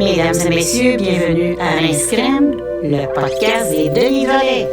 Mesdames et messieurs, bienvenue à Rince Crème, le podcast des Denis Drolet.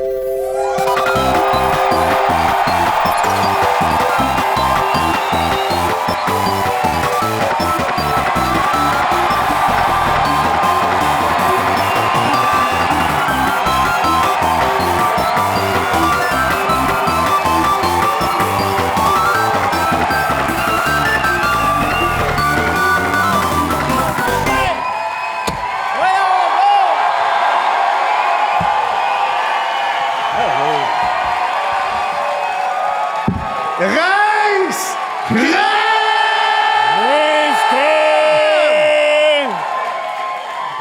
Rince! Rince!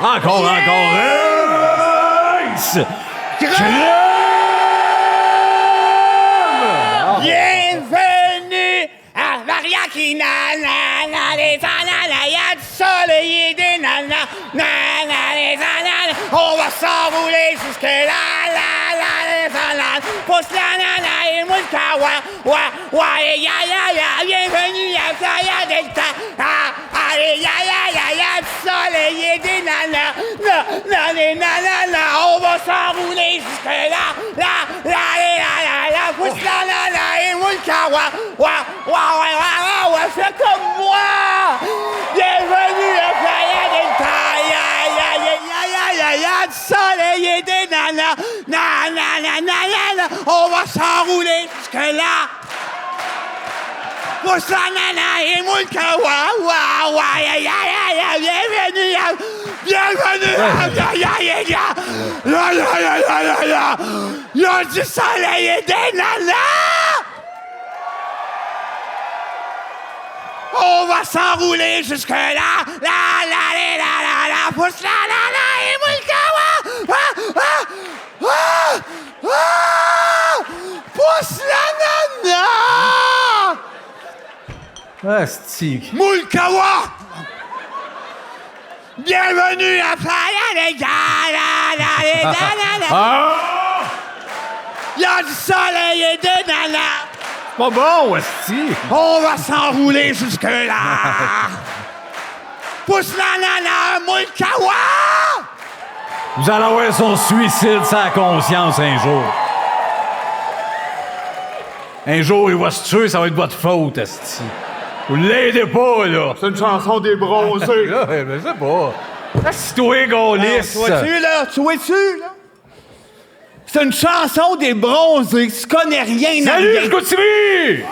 Encore, Rince! Bienvenue à Mariakina, nana, les ananas, y'a du soleil et des nanas, nana, les ananas, on va s'enrouler jusque là, les ananas, pousse la nana et moi le kawa, ya, bienvenue à Playa Delta, allez, ya, du soleil et des nanas, les nanas, on va s'enrouler jusque là, pousse la nana et moi le kawa, fais comme moi! Bienvenue à Playa Delta! Ya, du soleil et des nanas! On va s'enrouler jusque-là! Pousse la nana et moi le kawa! Bienvenue à du soleil et des nanas! On va s'enrouler jusque-là, pousse la nana et moi le kawa! Pousse la nana! Asti. Moule kawa! Bienvenue à Playa des gars, Il y a du soleil et des nanas! Pas bon, Asti. On va s'enrouler jusque-là! Pousse la nana, moi le kawa! Vous allez avoir son suicide sa conscience un jour. Un jour, il va se tuer, ça va être votre faute, Asti. Vous l'aidez pas, là. C'est une chanson des bronzés. Là, je sais pas. Assis-toi, Gaulis. Tu vois-tu, là? là? C'est une chanson des bronzés. Tu connais rien à Salut, rien. Chicoutimi!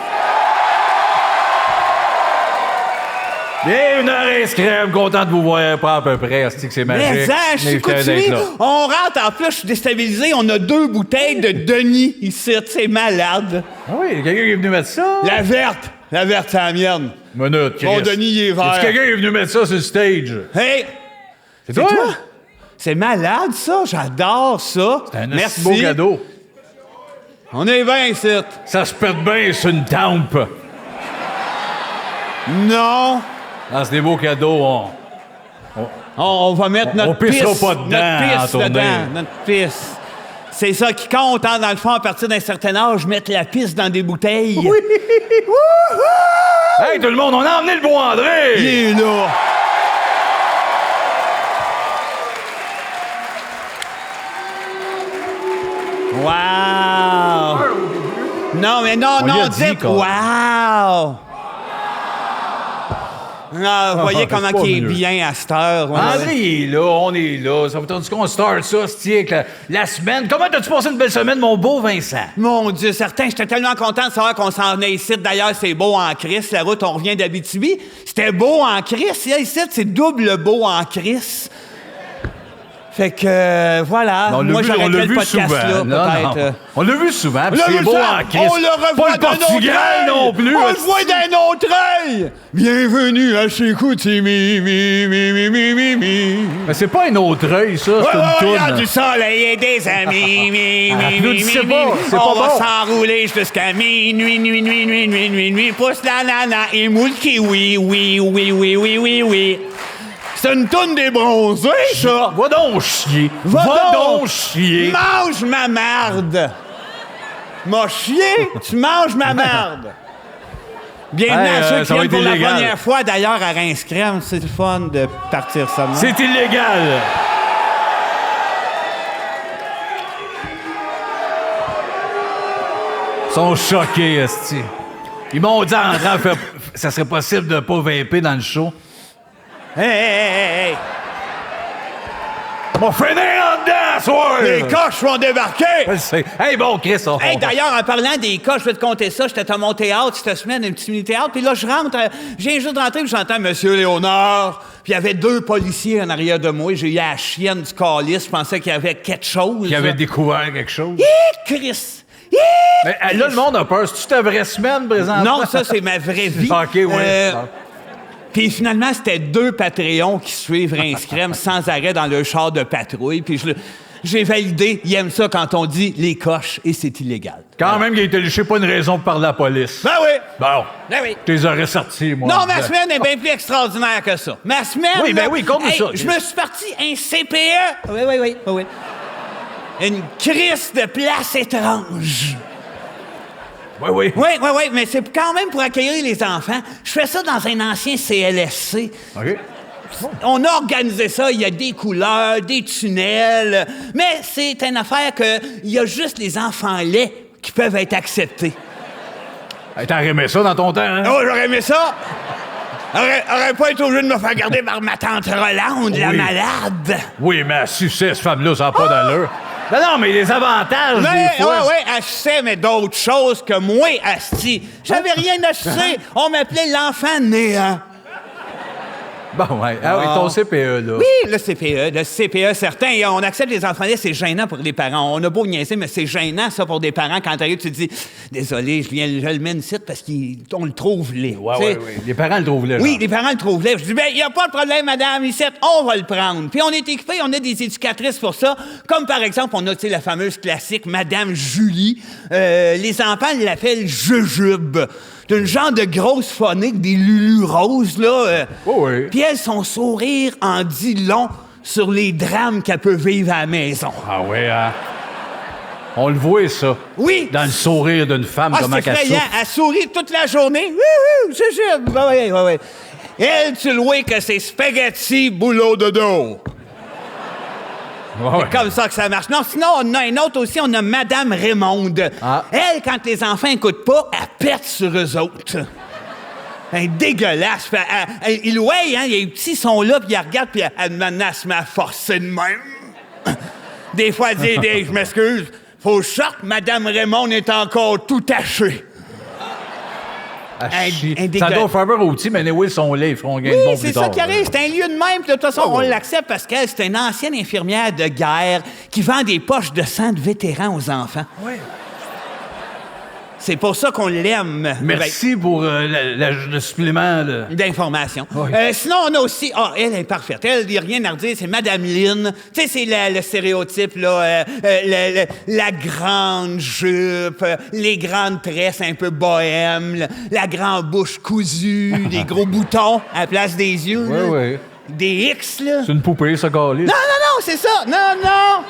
Bienvenue à Rince Crème, content de vous voir, pas à peu près, Asti, que c'est magique. Mais je suis coutumier. On rentre, en plus, je suis déstabilisé. On a 2 bouteilles de Denis ici. C'est malade. Ah oui, quelqu'un qui est venu mettre ça? La verte, c'est la mienne. Minute, Chris. Mon Denis, il est vert. Est-ce quelqu'un qui est venu mettre ça sur le stage? Hey! C'est toi? C'est malade, ça. J'adore ça. C'est un Merci. beau cadeau. On est bien ici. Ça se pète bien sur une tempe. Non. Ah, c'est des beaux cadeaux. On va mettre On notre pissera pisse. pas dedans Notre en pisse tournée. dedans. Notre pisse. C'est ça qui compte, hein, dans le fond, à partir d'un certain âge, mettre la pisse dans des bouteilles. Oui! Hey, tout le monde, on a emmené le beau André! Il est là. Wow! Non, mais non, On lui a dit, dites quoi. wow! Ah, vous voyez comment c'est pas il est mieux. bien à cette heure. Ouais. André, il est là, on est là. Ça fait tant qu'on start ça, c'est avec la semaine. Comment t'as-tu passé une belle semaine, mon beau Vincent? Mon Dieu, certain, j'étais tellement content de savoir qu'on s'en est ici. D'ailleurs, c'est beau en Christ. La route, on revient d'Abitibi. C'était beau en Christ. Ici, c'est double beau en Christ. Fait que, voilà. On l'a Moi, vu, j'arrêterais on l'a le vu podcast souvent. là, Non, peut-être. on l'a vu souvent, puis On l'a c'est vu beau ça. en Christ. On le revoit Pas le d'un autre Portugal œil. non plus. On le voit d'un autre œil. Bienvenue à chez Chicoutimi, mi. Mais c'est pas un autre œil, ça, c'est Il y une a toune. du soleil et des amis, Applaudissez pas, c'est pas On va bon. s'enrouler jusqu'à minuit. Pousse la nana et moule kiwi, oui. C'est une toune des bronzés, ça. Va donc chier. Va donc chier. Mange ma marde. M'a chier, tu manges ma marde. Bienvenue à ceux qui ça va viennent être pour la illégal. première fois, d'ailleurs, à Reims-Crème. C'est le fun de partir ça. C'est illégal! Ils sont choqués, esti. Ils m'ont dit en rentrant, ça serait possible de pas vaper dans le show. Hey! On va finir en dedans, soir! Les coches vont débarquer! Je sais. Hey, bon, Chris, on... Hey, d'ailleurs, en parlant des cas, je vais te compter ça. J'étais à mon théâtre cette semaine, un petit mini-théâtre. Puis là, je rentre, je viens juste de rentrer, puis j'entends Monsieur Léonard. Puis il y avait 2 policiers en arrière de moi. J'ai eu la chienne du calice. Je pensais qu'il y avait quelque chose. Qui avait découvert quelque chose. Chris! Mais là, le monde a peur. C'est-tu ta vraie semaine, présentement? Non, ça, c'est ma vraie vie. OK, oui. Puis finalement, c'était 2 Patreons qui suivent Reims-Crème sans arrêt dans le char de patrouille. Puis j'ai validé. Ils aiment ça quand on dit les coches et c'est illégal. Quand même, il a été léché, pas une raison pour parler à la police. Ben oui! Bon. Ben oui. Tu les aurais sortis, moi. Non, ma semaine est bien plus extraordinaire que ça. Ma semaine. Oui, ben là, oui, compte-nous ça. Je me suis parti un CPE. Oui. Une crise de place étrange. Oui. Oui, mais c'est quand même pour accueillir les enfants. Je fais ça dans un ancien CLSC. OK. On a organisé ça, il y a des couleurs, des tunnels, mais c'est une affaire que il y a juste les enfants laids qui peuvent être acceptés. Hey, t'aurais aimé ça dans ton temps, hein? Oh, j'aurais aimé ça! Aurait pas été obligé de me faire garder par ma tante Rolande, la Oui. malade. Oui, mais elle suçait, cette femme-là, ça n'a pas d'allure. Non, mais les avantages, des fois... Oui, elle suçait, mais d'autres choses que moi, asti. J'avais rien à sucer. On m'appelait l'enfant néant. Bon, ouais. Ah oui, ton CPE, là. Oui, le CPE, certain. Et on accepte les enfants là, c'est gênant pour les parents. On a beau niaiser, mais c'est gênant, ça, pour des parents. Quand t'arrives, tu te dis, désolé, je le mène ici parce qu'on le trouve laid. Oui. Les parents le trouvent là. Oui, les parents le trouvent laid. Je dis, il n'y a pas de problème, madame, ici, on va le prendre. Puis on est équipés, on a des éducatrices pour ça. Comme par exemple, on a, tu sais, la fameuse classique Madame Julie. Les enfants l'appellent Jujube. D'une genre de grosse phonique, des lulus roses, là. Oui. Puis elle, son sourire en dit long sur les drames qu'elle peut vivre à la maison. Ah oui, hein? On le voit, ça. Oui. Dans le sourire d'une femme, comment C'est qu'elle effrayant. souffre. Elle sourit toute la journée. Wouhou, oui. Elle, tu le vois que c'est spaghetti boulot de dos. Ouais. C'est comme ça que ça marche. Non, sinon, on a un autre aussi, on a Madame Raymonde. Ah. Elle, quand les enfants n'écoutent pas, elle pète sur eux autres. Elle est dégueulasse. Il ouais, hein, les petits sont là, puis ils regardent, puis elle menace ma forcer de même. Des fois, elle dit, je m'excuse, faut que je sorte, Madame Raymonde est encore tout tachée. Ah, chie. un Ça doit faire peur au petit, mais anyway, ils sont laids, ils feront gain de Oui, bon plus c'est ça tard. qui arrive. C'est un lieu de même. Puis de toute façon, on l'accepte parce qu'elle, c'est une ancienne infirmière de guerre qui vend des poches de sang de vétérans aux enfants. Oui. C'est pour ça qu'on l'aime. Merci pour le supplément. D'information. Oui. Sinon, on a aussi... Ah, elle est parfaite. Elle, il n'y a rien à redire. C'est Madame Lynn. Tu sais, c'est le stéréotype, là. La grande jupe, les grandes tresses un peu bohèmes, la grande bouche cousue, des gros boutons à la place des yeux. là. Oui. Des X, là. C'est une poupée, ça, Carlis. Non, c'est ça. Non.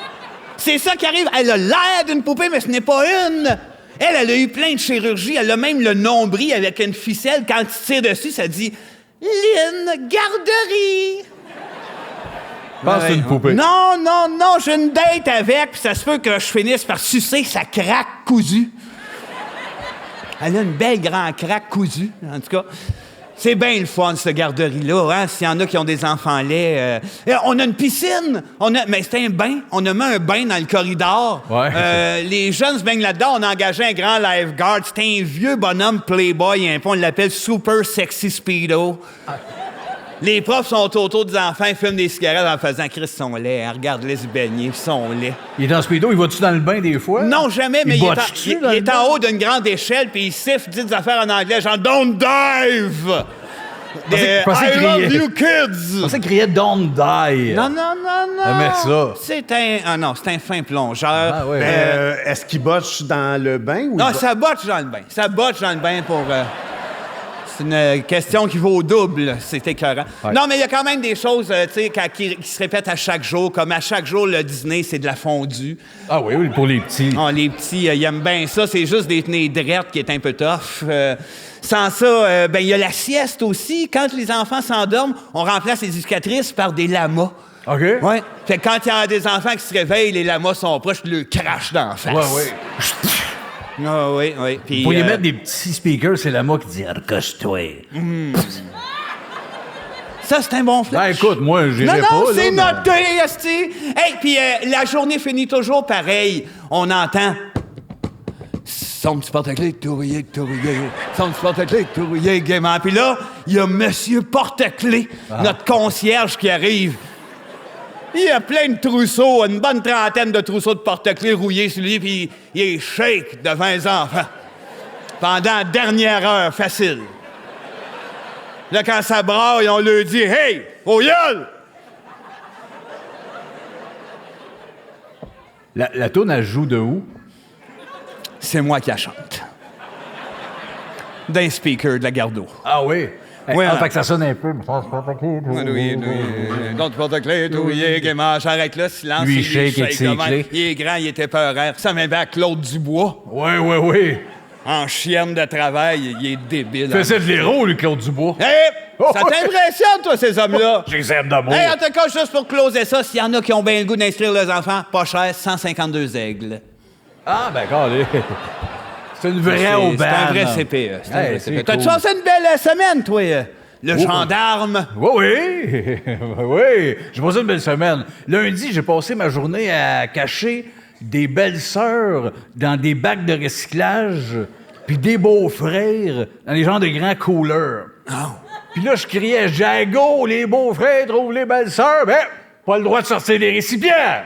C'est ça qui arrive. Elle a l'air d'une poupée, mais ce n'est pas une. Elle a eu plein de chirurgies. Elle a même le nombril avec une ficelle. Quand tu tires dessus, ça dit « Lynn, garderie ». Je pense que c'est une poupée. Non, j'ai une date avec, puis ça se peut que je finisse par sucer sa craque cousue. Elle a une belle grande craque cousue, en tout cas. C'est bien le fun, cette garderie-là, hein? S'il y en a qui ont des enfants laids. On a une piscine. Mais c'est un bain. On a mis un bain dans le corridor. Ouais. Les jeunes se baignent là-dedans. On a engagé un grand lifeguard. C'est un vieux bonhomme playboy. On l'appelle Super Sexy Speedo. Les profs sont autour des enfants, ils fument des cigarettes en faisant « Chris, ils sont laids. Regarde-les se baigner, ils sont laids. » Il est dans Speedo, il va-tu dans le bain des fois? Non, jamais, mais il botche-tu dans le est en haut d'une grande échelle, puis il siffle, dit des affaires en anglais, genre « Don't dive! » Je pensais qu'il I love criait. you, Je kids! pensais qu'il criait Don't die. Non. Aimais ça. C'est un fin plongeur. Ah, ouais. Est-ce qu'il botche dans le bain ou Non, ça botche dans le bain. Ça botche dans le bain pour... C'est une question qui vaut double. C'est écœurant. Ouais. Non, mais il y a quand même des choses, tu sais, qui se répètent à chaque jour. Comme à chaque jour, le dîner, c'est de la fondue. Ah oui, pour les petits. Oh, les petits, ils aiment bien ça. C'est juste des tenez drettes qui est un peu tough. Sans ça, ben il y a la sieste aussi. Quand les enfants s'endorment, on remplace les éducatrices par des lamas. OK? Ouais. Fait que quand il y a des enfants qui se réveillent, les lamas sont proches, je le crache dans la face. Ouais. Ah oui, oui. Puis, Vous pourriez mettre des petits speakers, c'est la moi qui dit « Recouche-toi ». ça, c'est un bon flash. Ben écoute, moi, je Non, dirais non, pas. c'est là, mais- noté, esti. Hey, puis la journée finit toujours pareil. On entend... Son petit porte-clés, tourillé, son petit porte-clés, tourillé, gaiement. Puis là, il y a Monsieur Porte-clés, notre concierge qui arrive. Il y a plein de trousseaux, une bonne trentaine de trousseaux de porte-clés rouillés sur lui, puis il est shake devant les enfants. Pendant la dernière heure, facile. Là, quand ça braille, on leur dit « Hey, au gueule! La toune, elle joue de où? C'est moi qui la chante. D'un speaker de la garde d'eau. Ah oui? Ouais, Ah, hein. fait que ça sonne un peu. Donc, porte-clés, douillet, gaiement, j'arrête là, silence. Lui, il shake avec ses de même. clés. Il est grand, il était peurant. Ça m'est à Claude Dubois. Oui. En chienne de travail, il est débile. Faisait de l'héros, lui, Claude Dubois. Hey, Oh, ça ouais. t'impressionne, toi, ces hommes-là? Je les aime d'amour. Hey, en tout cas, juste pour closer ça, s'il y en a qui ont bien le goût d'inscrire leurs enfants, pas cher, 152 aigles. Ah, ben, regardez. C'est une vraie C'est aubaine. un vrai CPE. C'est un Hey, vrai c'est CPE. T'as-tu cool. passé une belle semaine, toi? Le gendarme. Oui. Oui. J'ai passé une belle semaine. Lundi, j'ai passé ma journée à cacher des belles sœurs dans des bacs de recyclage, puis des beaux-frères dans des genres de grands coolers. Puis là, je criais, Jago, les beaux-frères trouvent les belles sœurs. Ben, pas le droit de sortir des récipients.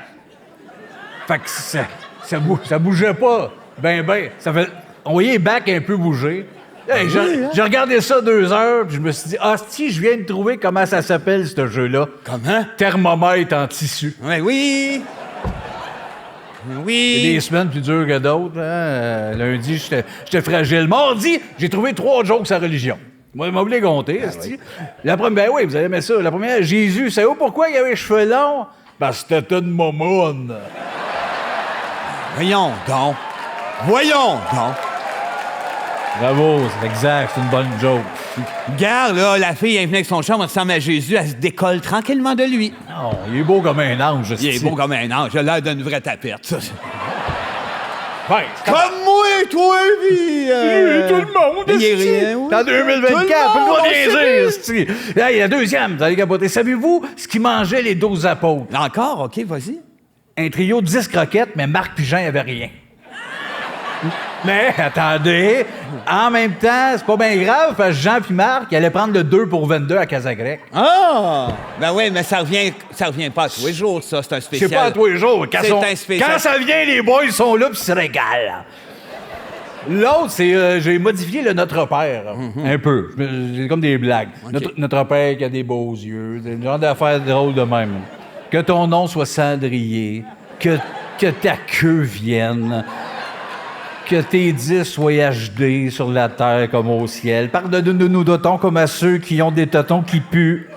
Fait que ça bougeait pas. Ben. Ça fait... On voyait les bacs un peu bouger. Hey, j'ai regardé ça 2 heures, puis je me suis dit, si, je viens de trouver comment ça s'appelle, ce jeu-là. Comment? Thermomètre en tissu. Ouais, oui. Il y a Oui. des semaines plus dures que d'autres. Hein? Lundi, j'étais fragile. Mardi, j'ai trouvé 3 jokes sur la religion. Moi, il m'a voulu compter, esti. La première, ben oui, vous avez aimé ça. La première, Jésus, savez-vous pourquoi il avait les cheveux longs? Parce que c'était une momoune. Voyons donc. Bravo, c'est exact, c'est une bonne joke. Regarde, là, la fille, elle venait avec son chum, elle ressemble à Jésus, elle se décolle tranquillement de lui. Non, il est beau comme un ange, Il est esti. beau comme un ange, il a l'air d'une vraie tapette, ça. Ouais, Comme moi, toi, puis... tout le monde, il est esti. rien, oui. C'est en 2024, Tout le pas monde, de on niaiser, sait. esti. Hey, la deuxième, vous allez capoter. Savez-vous ce qui mangeait les 12 apôtres? Encore? OK, vas-y. Un trio de 10 croquettes, mais Marc puis Jean n'avaient rien. Mais attendez, en même temps, c'est pas bien grave, parce que Jean puis Marc, ils allaient prendre le 2 pour 22 à Casagrec. Ah! Ben oui, mais ça revient pas à tous les jours, ça. C'est un spécial. C'est pas à tous les jours. Quand, C'est un spécial. quand ça vient, les boys sont là puis ils se régalent. L'autre, c'est j'ai modifié le Notre Père. Un peu. J'ai comme des blagues. Notre Père qui a des beaux yeux. C'est le genre d'affaires drôles de même. Que ton nom soit cendrier. Que ta queue vienne. Que tes 10 soient HD sur la terre comme au ciel. Pardonne-nous dotons comme à ceux qui ont des totons qui puent.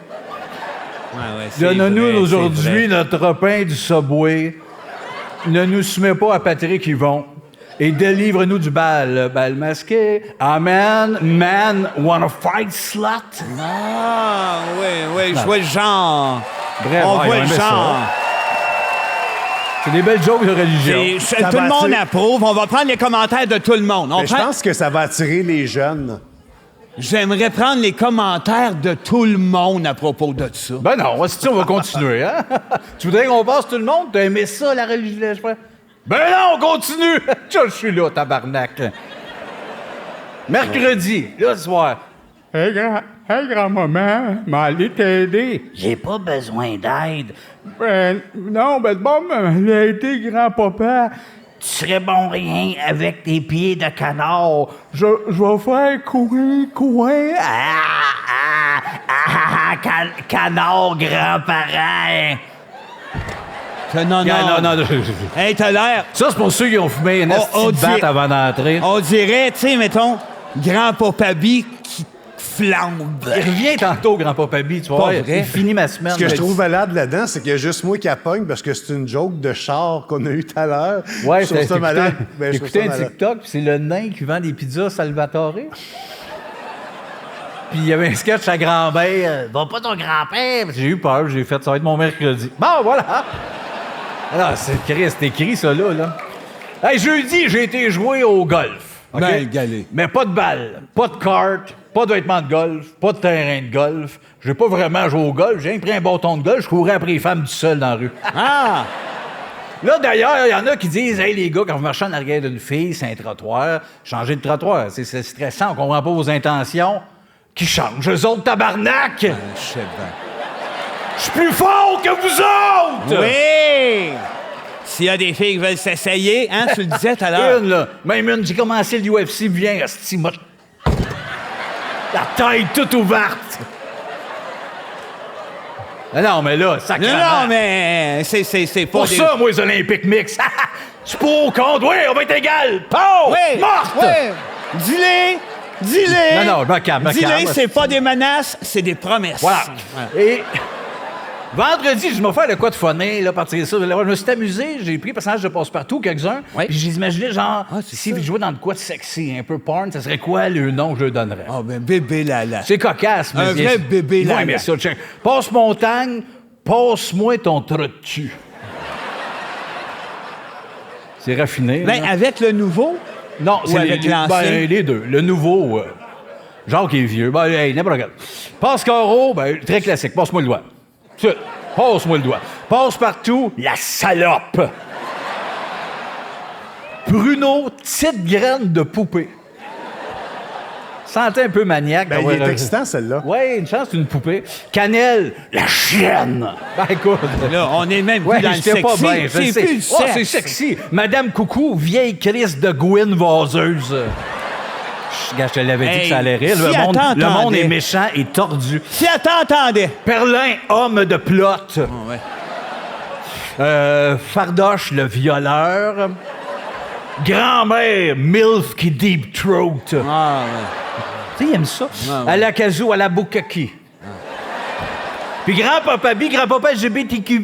Donne-nous aujourd'hui notre pain du Subway. Ne nous soumets pas à Patrick Yvon. Et délivre-nous du bal masqué. Amen. Man, wanna fight, slut? Ah, oui, je vois le genre. Bref, On ouais, voit on le aimait genre. C'est des belles jokes de religion. Tout va le monde attirer- approuve. On va prendre les commentaires de tout le monde. Mais je pense que ça va attirer les jeunes. J'aimerais prendre les commentaires de tout le monde à propos de ça. Ben non, on va continuer, hein? Tu voudrais qu'on passe tout le monde? T'as aimé ça, la religion? Ben non, on continue! Je suis là, tabarnak. Mercredi, là, ce soir. Hey, grand-maman, m'allez t'aider. J'ai pas besoin d'aide. Non, bon, j'ai été grand-papa. Tu serais bon rien avec tes pieds de canard. Je vais faire courir. Canard grand-parent. Non. Non. Hey, t'as l'air... Ça, c'est pour ceux qui ont fumé une On petite batte avant d'entrer. On dirait, tu sais, mettons, grand-papa Bi qui flambe. Il revient tantôt, grand-papa B, tu vois. Pas vrai. Il finit ma semaine. Ce que je trouve malade là-dedans, c'est qu'il y a juste moi qui appogne parce que c'est une joke de char qu'on a eu tout à l'heure. Ouais, je trouve ça malade. Ben, je trouve ça un malade. TikTok, puis c'est le nain qui vend des pizzas Salvatore. Puis il y avait un sketch à grand-père. Va pas ton grand-père. J'ai eu peur, j'ai fait ça va être mon mercredi. Bon, voilà. Alors, c'est écrit ça là. Hey, jeudi, j'ai été jouer au golf. OK? Ben, galé. Mais pas de balle, pas de carte, pas de vêtements de golf, pas de terrain de golf. J'ai pas vraiment joué au golf. J'ai pris un bâton de golf, je courais après les femmes tout seul dans la rue. Ah! Là, d'ailleurs, il y en a qui disent « Hey, les gars, quand vous marchez en arrière d'une fille, c'est un trottoir. Changez de trottoir. C'est stressant, on comprend pas vos intentions. Qui changent, eux autres, tabarnak! Je sais bien. Je suis plus fort que vous autres! Oui! S'il y a des filles qui veulent s'essayer, hein, tu le disais tout à l'heure. Une, là. Même une, j'ai commencé le UFC, viens, asti, moi. La tête toute ouverte. Non, mais là, sacrément. Non, mais c'est pas Pour des... ça, moi, les Olympiques mix. Tu pour ou contre? Oui, on va être égal. Pau! Oui! Morte! Oui! Dis-les! Non, je me calme, Dis-les, c'est pas des menaces, c'est des promesses. Voilà. Ouais. Et vendredi, je me fais de quoi de funner, là, partir de ça. Je me suis amusé, j'ai pris le personnage de Passe-Partout, quelques-uns, Oui. puis j'ai imaginé, genre, c'est si ça. je jouais dans de quoi de sexy, un peu porn, ça serait quoi le nom que je lui donnerais? Oh, ben bébé Lala. C'est cocasse, mais... Un vrai bébé Lala. Oui, Lala. mais ça, check. Passe-montagne, passe-moi ton trou de cul. C'est raffiné, Ben, là. avec le nouveau, Non, ou avec l'ancien? Ben, les deux. Le nouveau, Jacques est vieux. Ben, hey, n'importe quel. Passe-carreau, ben, très classique. Passe-moi le doigt. Passe-moi le doigt. Passe-partout, la salope. Bruno, petite graine de poupée. Sentait un peu maniaque. Ben, il d'avoir est excitant, celle-là. Oui, une chance, c'est une poupée. Cannelle, la chienne. Ben, écoute. là, on est même plus Ouais, dans le j'étais sexy. pas bien, je C'est sais. plus le Oh, sexe. c'est sexy. Madame Coucou, vieille Chris de Gwyn vaseuse. Gars, je te l'avais dit Hey, que ça allait rire. si Le elle monde t'entendait. est méchant et tordu. Si elle t'entendait. Perlin, homme de plot. Oh, ouais. Fardoche, le violeur. Grand-mère, MILF qui deep throat. Ah, Tu sais, il aime ça. ouais. À la kazoo, à la bukaki. Puis grand-papa B, grand-papa LGBTQ+,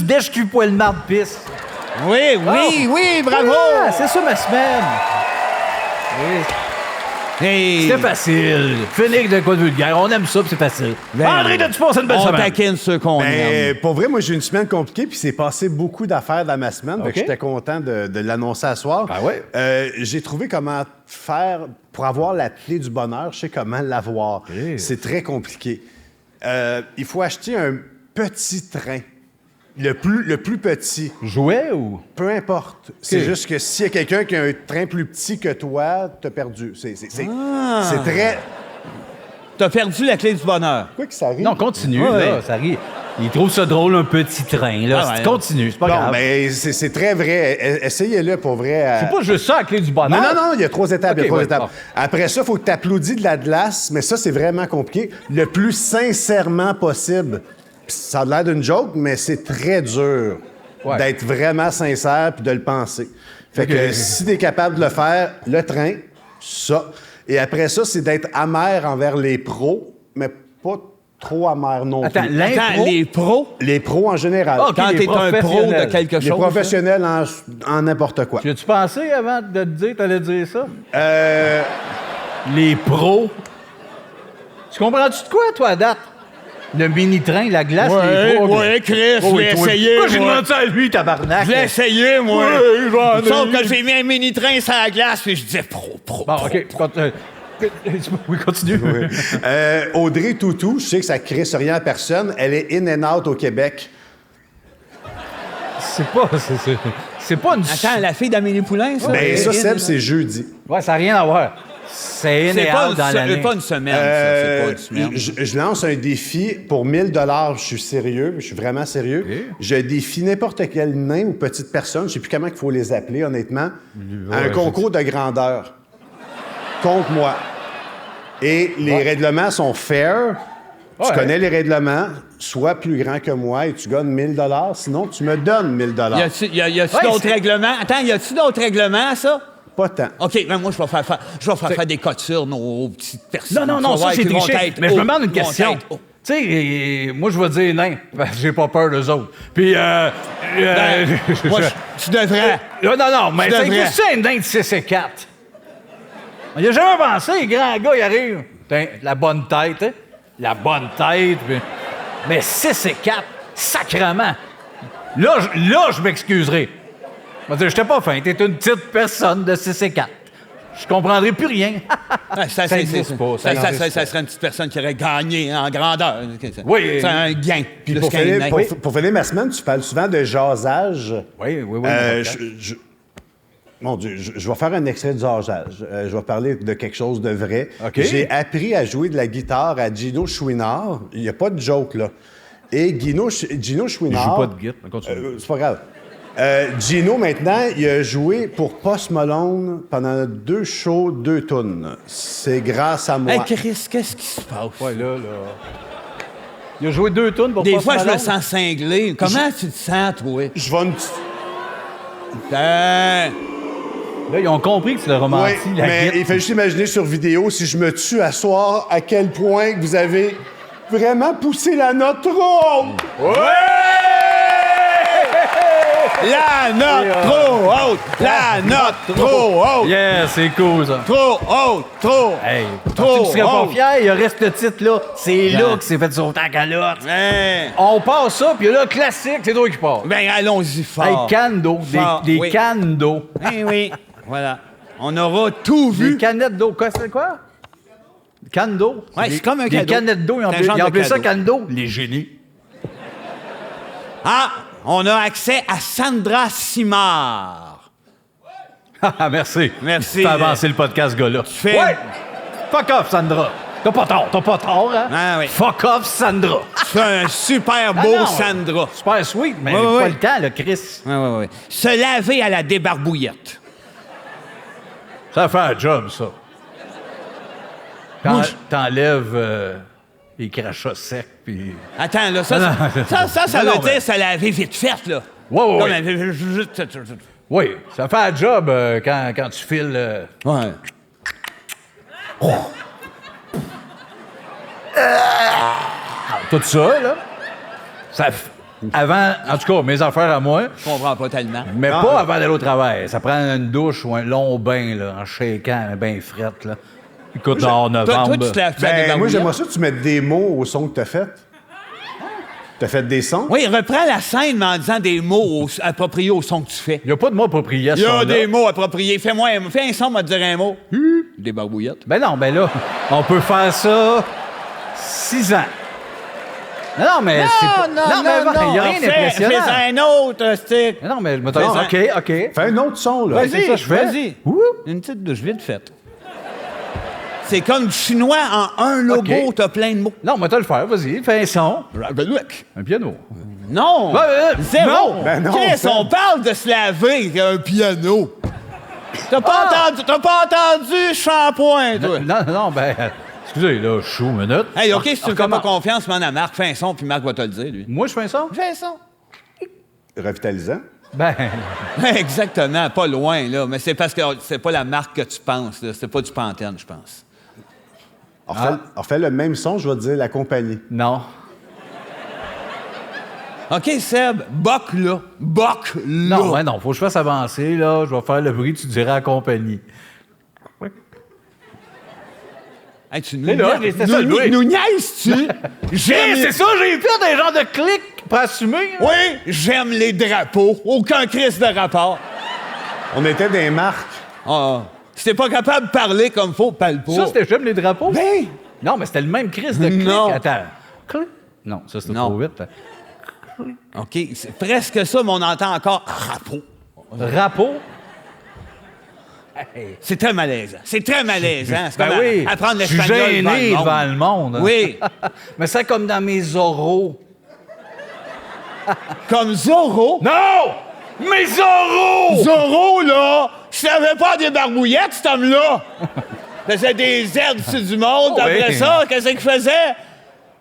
DHQ poil marde pisse. ouais. Oui, bravo! Ah, c'est ça ma semaine. Oui. Hey. C'était facile. Finir de quoi de vulgaire. On aime ça, puis c'est facile. Ben, André, t'as-tu passé une belle On semaine? taquine ceux qu'on aime. Ben, pour vrai, moi, j'ai eu une semaine compliquée, puis c'est passé beaucoup d'affaires dans ma semaine. Fait que OK. j'étais content de l'annoncer à soir. Ah ouais? J'ai trouvé comment faire pour avoir la clé du bonheur. Je sais comment l'avoir. C'est très compliqué. Il faut acheter un petit train. Le plus petit. Jouet ou? Peu importe. C'est juste que s'il y a quelqu'un qui a un train plus petit que toi, t'as perdu. C'est très... T'as perdu la clé du bonheur. Quoi que ça arrive? Non, continue, Ouais. là. Ça arrive. Il trouve ça drôle, un petit train, là. Ah ouais. Continue, c'est pas Non, grave. mais c'est très vrai. Essayez-le pour vrai. C'est pas juste ça, la clé du bonheur. Non, il y a 3 étapes. Ok, il y a 3 ouais, étapes. bon. Après ça, il faut que tu applaudis de la glace, mais ça, c'est vraiment compliqué. Le plus sincèrement possible. Puis ça a l'air d'une joke, mais c'est très dur Ouais. d'être vraiment sincère puis de le penser. Fait que si tu es capable de le faire, le train, ça. Et après ça, c'est d'être amer envers les pros, mais pas trop amer non Attends, plus. Attends, l'impro... les pros, Les pros en général. Ok. quand les t'es un pro de professionnels. quelque Les chose. professionnels en n'importe quoi. Tu as-tu pensé avant de te dire que t'allais dire ça? Euh, Les pros. Tu comprends-tu de quoi, toi, à date? Le mini-train, la glace, les pros. Chris, Oh, je oui, l'ai toi. essayé. Pourquoi j'ai moi. demandé ça à lui, tabarnak? Je l'ai essayé, moi. Oui, j'en ai Sauf eu. que j'ai mis un mini-train sur la glace, puis je disais pro. Bon, OK. Oui, continue. Audrey Toutou, je sais que ça crée sur rien à personne. Elle est in and out au Québec. C'est pas une... Attends, la fille d'Amélie Poulain, ça? Ben ça, Seb, c'est jeudi. Ouais, ça n'a rien à voir. C'est in C'est et pas, out dans l'année. pas une semaine, ça. C'est pas une semaine. Je lance un défi pour 1000 $. Je suis sérieux, je suis vraiment sérieux. Je défie n'importe quel nain ou petite personne, je sais plus comment il faut les appeler, honnêtement, à un concours de grandeur. Contre moi. Et les règlements sont fair. Tu Ouais. connais les règlements. Sois plus grand que moi et tu gagnes 1000 $. Sinon, tu me donnes 1000 $. Y a-tu Ouais, d'autres c'est- règlements? Attends, y a-tu d'autres règlements, ça? Pas tant. OK, ben moi, je vais faire des cotes sur nos petites personnes. Non, ça, c'est triché. Mais je me demande une question. Tu sais, moi, je vais dire nain. J'ai pas peur d'eux autres. Puis, Moi, tu devrais. Non, mais Tu c'est devrais. ça, un nain de 6 et 4. Il a jamais pensé, grand gars, il arrive. Putain, la bonne tête, hein? La bonne tête. Mais 6 et 4, sacrement. Là, je m'excuserai. Je vais dire, j'étais pas fin. T'es une petite personne de 6 et 4. Je comprendrai plus rien. Ça existe pas. Ça serait une petite personne qui aurait gagné en grandeur. Oui. C'est un gain. Puis plus pour qu'un finir, nain. pour finir ma semaine, tu parles souvent de jasage. Oui. Mon Dieu, je vais faire un extrait du jasage. Je vais parler de quelque chose de vrai. OK. J'ai appris à jouer de la guitare à Gino Chouinard. Il n'y a pas de joke, là. Et Gino Chouinard... Il joue pas de guitare, mais continue. c'est pas grave. Gino, maintenant, il a joué pour Post Malone pendant 2 shows, 2 tunes. C'est grâce à moi. Hey, Chris, qu'est-ce qui se passe? Ouais, là. Il a joué 2 tunes pour Des Post fois, je me Malone. sens cinglé. Comment tu te sens, toi? Je vais une... Là, ils ont compris que tu l'as romanti, Oui, la mais guitare. il fait juste imaginer sur vidéo, si je me tue à soir, à quel point que vous avez vraiment poussé la note trop haute. La note trop haute! La note trop haute! Yeah, c'est cool, ça. Trop haute! Trop! Hey, Trop tu serais pas haute. fier, il reste le titre-là. C'est là Ben. que c'est fait sur ta calotte. Hein? On passe ça, puis là, classique, c'est toi qui passe. Ben, allons-y fort. Hey, cannes d'eau, Fort, des oui. cannes d'eau. Oui. Voilà. On aura tout Des vu. canettes d'eau. Quoi, c'est quoi? Cannes d'eau? Ouais, c'est comme un Des cadeau. canettes d'eau, ils ont C'est un genre de appelé ça cadeau. cannes d'eau. Les génies. Ah! On a accès à Sandra Simard. Ah, merci. Merci. Tu fais avancer le podcast, ce gars-là. fais- Ouais! Fuck off, Sandra. T'as pas tort, hein? Ah oui. Fuck off, Sandra. C'est un super beau Ah non, Sandra. Super sweet, mais Ouais, pas ouais. le temps, là, Chris. Oui. Se laver à la débarbouillette. Ça fait un job, ça. T'enlèves les crachats secs, puis... Attends, là, ça Non, veut non, dire mais- se laver vite fait, là. Ouais. Comme Oui, ça fait un job quand tu files... Ouais. tout ça, là. Avant, en tout cas, mes affaires à moi, Je comprends pas tellement. mais pas avant d'aller au travail. Ça prend une douche ou un long bain, là, en shakeant, un bain fret, là. Écoute, en novembre. Toi, tu te laves à la Ben, moi, débarbouillette? j'aimerais ça que tu mettes des mots au son que t'as fait. T'as fait des sons? Oui, reprends la scène, mais en disant des mots appropriés au son que tu fais. Il n'y a pas de mot approprié à ce Il y a son-là. des mots appropriés. Fais un son, moi, te dire un mot. Des barbouillettes. Ben non, ben là, on peut faire ça 6 ans. Non, mais c'est pas... il n'y a rien d'impressionnant. Fais un autre, stick. Non, mais je me dis, Non. OK. Fais un autre son, là. Vas-y. c'est ça que je fais. Vas-y. Ouh. Une petite douche vite faite. C'est comme du chinois en un logo, OK. t'as plein de mots. Non, mais t'as le faire, vas-y, fais un son. Un piano. Non! Ouais, Zéro! non. Ben non, Chris, ça. on parle de se laver avec un piano. T'as pas entendu shampoing, toi? Non, ben, excusez, là, je suis une minute. Hey, OK, si tu me fais pas recommence. confiance, demande à Marc, fais un son, puis Marc va te le dire, lui. Moi, je fais un son? Fais un son. Revitalisant. Ben, Exactement, pas loin, là. Mais c'est parce que c'est pas la marque que tu penses, là. C'est pas du Pantene, je pense. Refais le même son, je vais te dire la compagnie. non. OK, Seb, boc là. Boc là. Non, ouais, non, faut que je fasse avancer, là. Je vais faire le bruit, tu diras à la compagnie. Hey, tu C'est là, c'était ça, le bruit. nous niaises-tu? J'aime C'est ça, j'ai fait des genres de clics pour assumer. hein. Oui, j'aime les drapeaux. Aucun crise de rapport. On était des marques. Ah, si t'es pas capable de parler comme faut, parle pas. Ça, c'était j'aime les drapeaux? Ben, Non, mais c'était le même crise de clic. Non. Attends. Clic. Non, ça, c'était Non. trop vite. OK, c'est presque ça, mais on entend encore rapport. Rapport. C'est très malaisant. C'est très malaisant. C'est Ben comme oui. apprendre Je suis l'espagnol gêné devant le monde. hein. Oui, Mais c'est comme dans mes oraux. comme Zorro. Non! Mes oraux! Zorro, là, je savais pas des barbouillettes, cet homme-là. Il faisait des aides sur du monde. Oh, Après oui. ça, qu'est-ce qu'il faisait?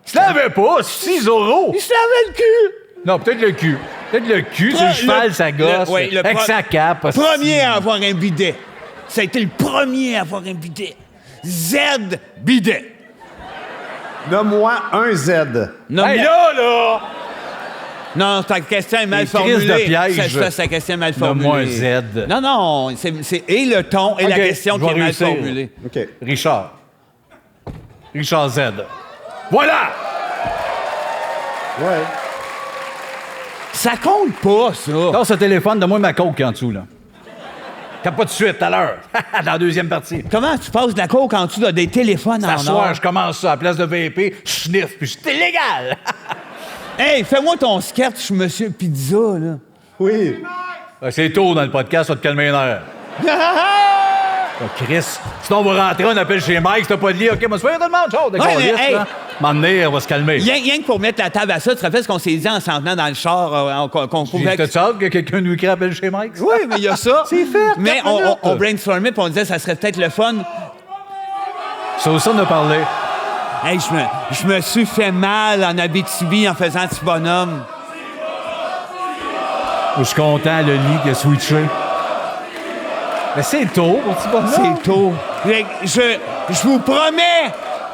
Je l'avais pas, 6 oraux! Il se lavait le cul. Non, peut-être le cul. Peut-être le cul, c'est Le- le cheval, ça gosse. oui, le avec pro- sa cape. Premier à avoir un bidet. Ça a été le premier à avoir un bidet. Z bidet. Nomme-moi un Z. Non, Hey, là! non, ta question est mal Les formulée. crises de piège. Ça, ta question est mal formulée. Nomme-moi un Z. Non, c'est et le ton et la OK, question je qui vais est mal réussir. formulée. OK. Richard. Richard Z. Voilà! Ouais. Ça compte pas, ça. Dans ce téléphone, donne-moi ma coke en dessous, là. T'as pas de suite, tout à l'heure. Dans la deuxième partie. Comment tu passes de la coke en dessous de des téléphones en S'asseoir, or? je commence ça. À la place de VP, je sniffe, puis c'est illégal. Hey, fais-moi ton sketch, Monsieur Pizza, là. Oui. C'est tôt dans le podcast, ça te calme les nerfs. Oh, Chris, sinon on va rentrer, on appelle chez Mike, si t'as pas de lit, OK, moi, soyez tout le monde, chaud, d'accord, Ouais, mais, hey. M'emmener, on va se calmer. Rien que pour mettre la table à ça, tu te rappelles ce qu'on s'est dit en s'en venant dans le char, qu'on pouvait... T'as-tu hâte que quelqu'un nous écrit appelle chez Mike? Oui, mais il y a ça. C'est fait, Mais 4 minutes. on brainstormait puis on disait que ça serait peut-être le fun. Ça aussi, on a parlé. Hey, je me suis fait mal en Abitibi en faisant petit bonhomme. Je suis content, le lit qui a switché. Mais c'est tôt pour petit bonhomme. C'est tôt.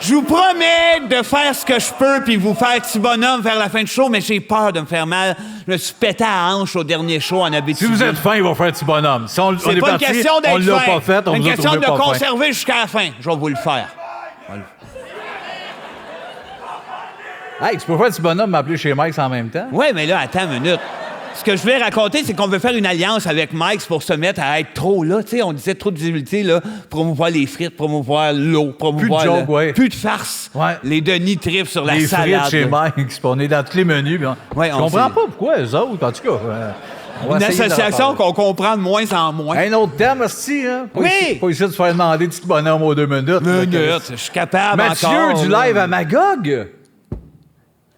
Je vous promets de faire ce que je peux puis vous faire petit bonhomme vers la fin du show, mais j'ai peur de me faire mal. Je me suis pété à la hanche au dernier show en Si Abitibi. vous êtes fin, il va faire petit bonhomme. Si on C'est est pas une parti, question d'être on l'a fin. pas fait, on une vous a question de trouvé le pas fin. conserver jusqu'à la fin. Je vais vous le faire. Hey, tu peux faire petit bonhomme m'appeler chez Mike en même temps? Oui, mais là, attends une minute. Ce que je voulais raconter, c'est qu'on veut faire une alliance avec Mike pour se mettre à être trop là. Tu sais, on disait trop de visibilité, là. Promouvoir les frites, promouvoir l'eau, promouvoir... Plus de joke, ouais. Plus de farce. Ouais. Les Denis tripent sur la Les salade. frites chez Mike, puis on est dans tous les menus. Puis Ouais, je on comprends sait. pas pourquoi eux autres, en tout cas. On va Une essayer de association leur parler. qu'on comprend de moins en moins. Un autre thème, hostie, hein? Pas Oui! Ici, pas ici de se faire demander petit bonhomme aux 2 minutes. Minute, je suis capable Mathieu encore, du là. live à Magog.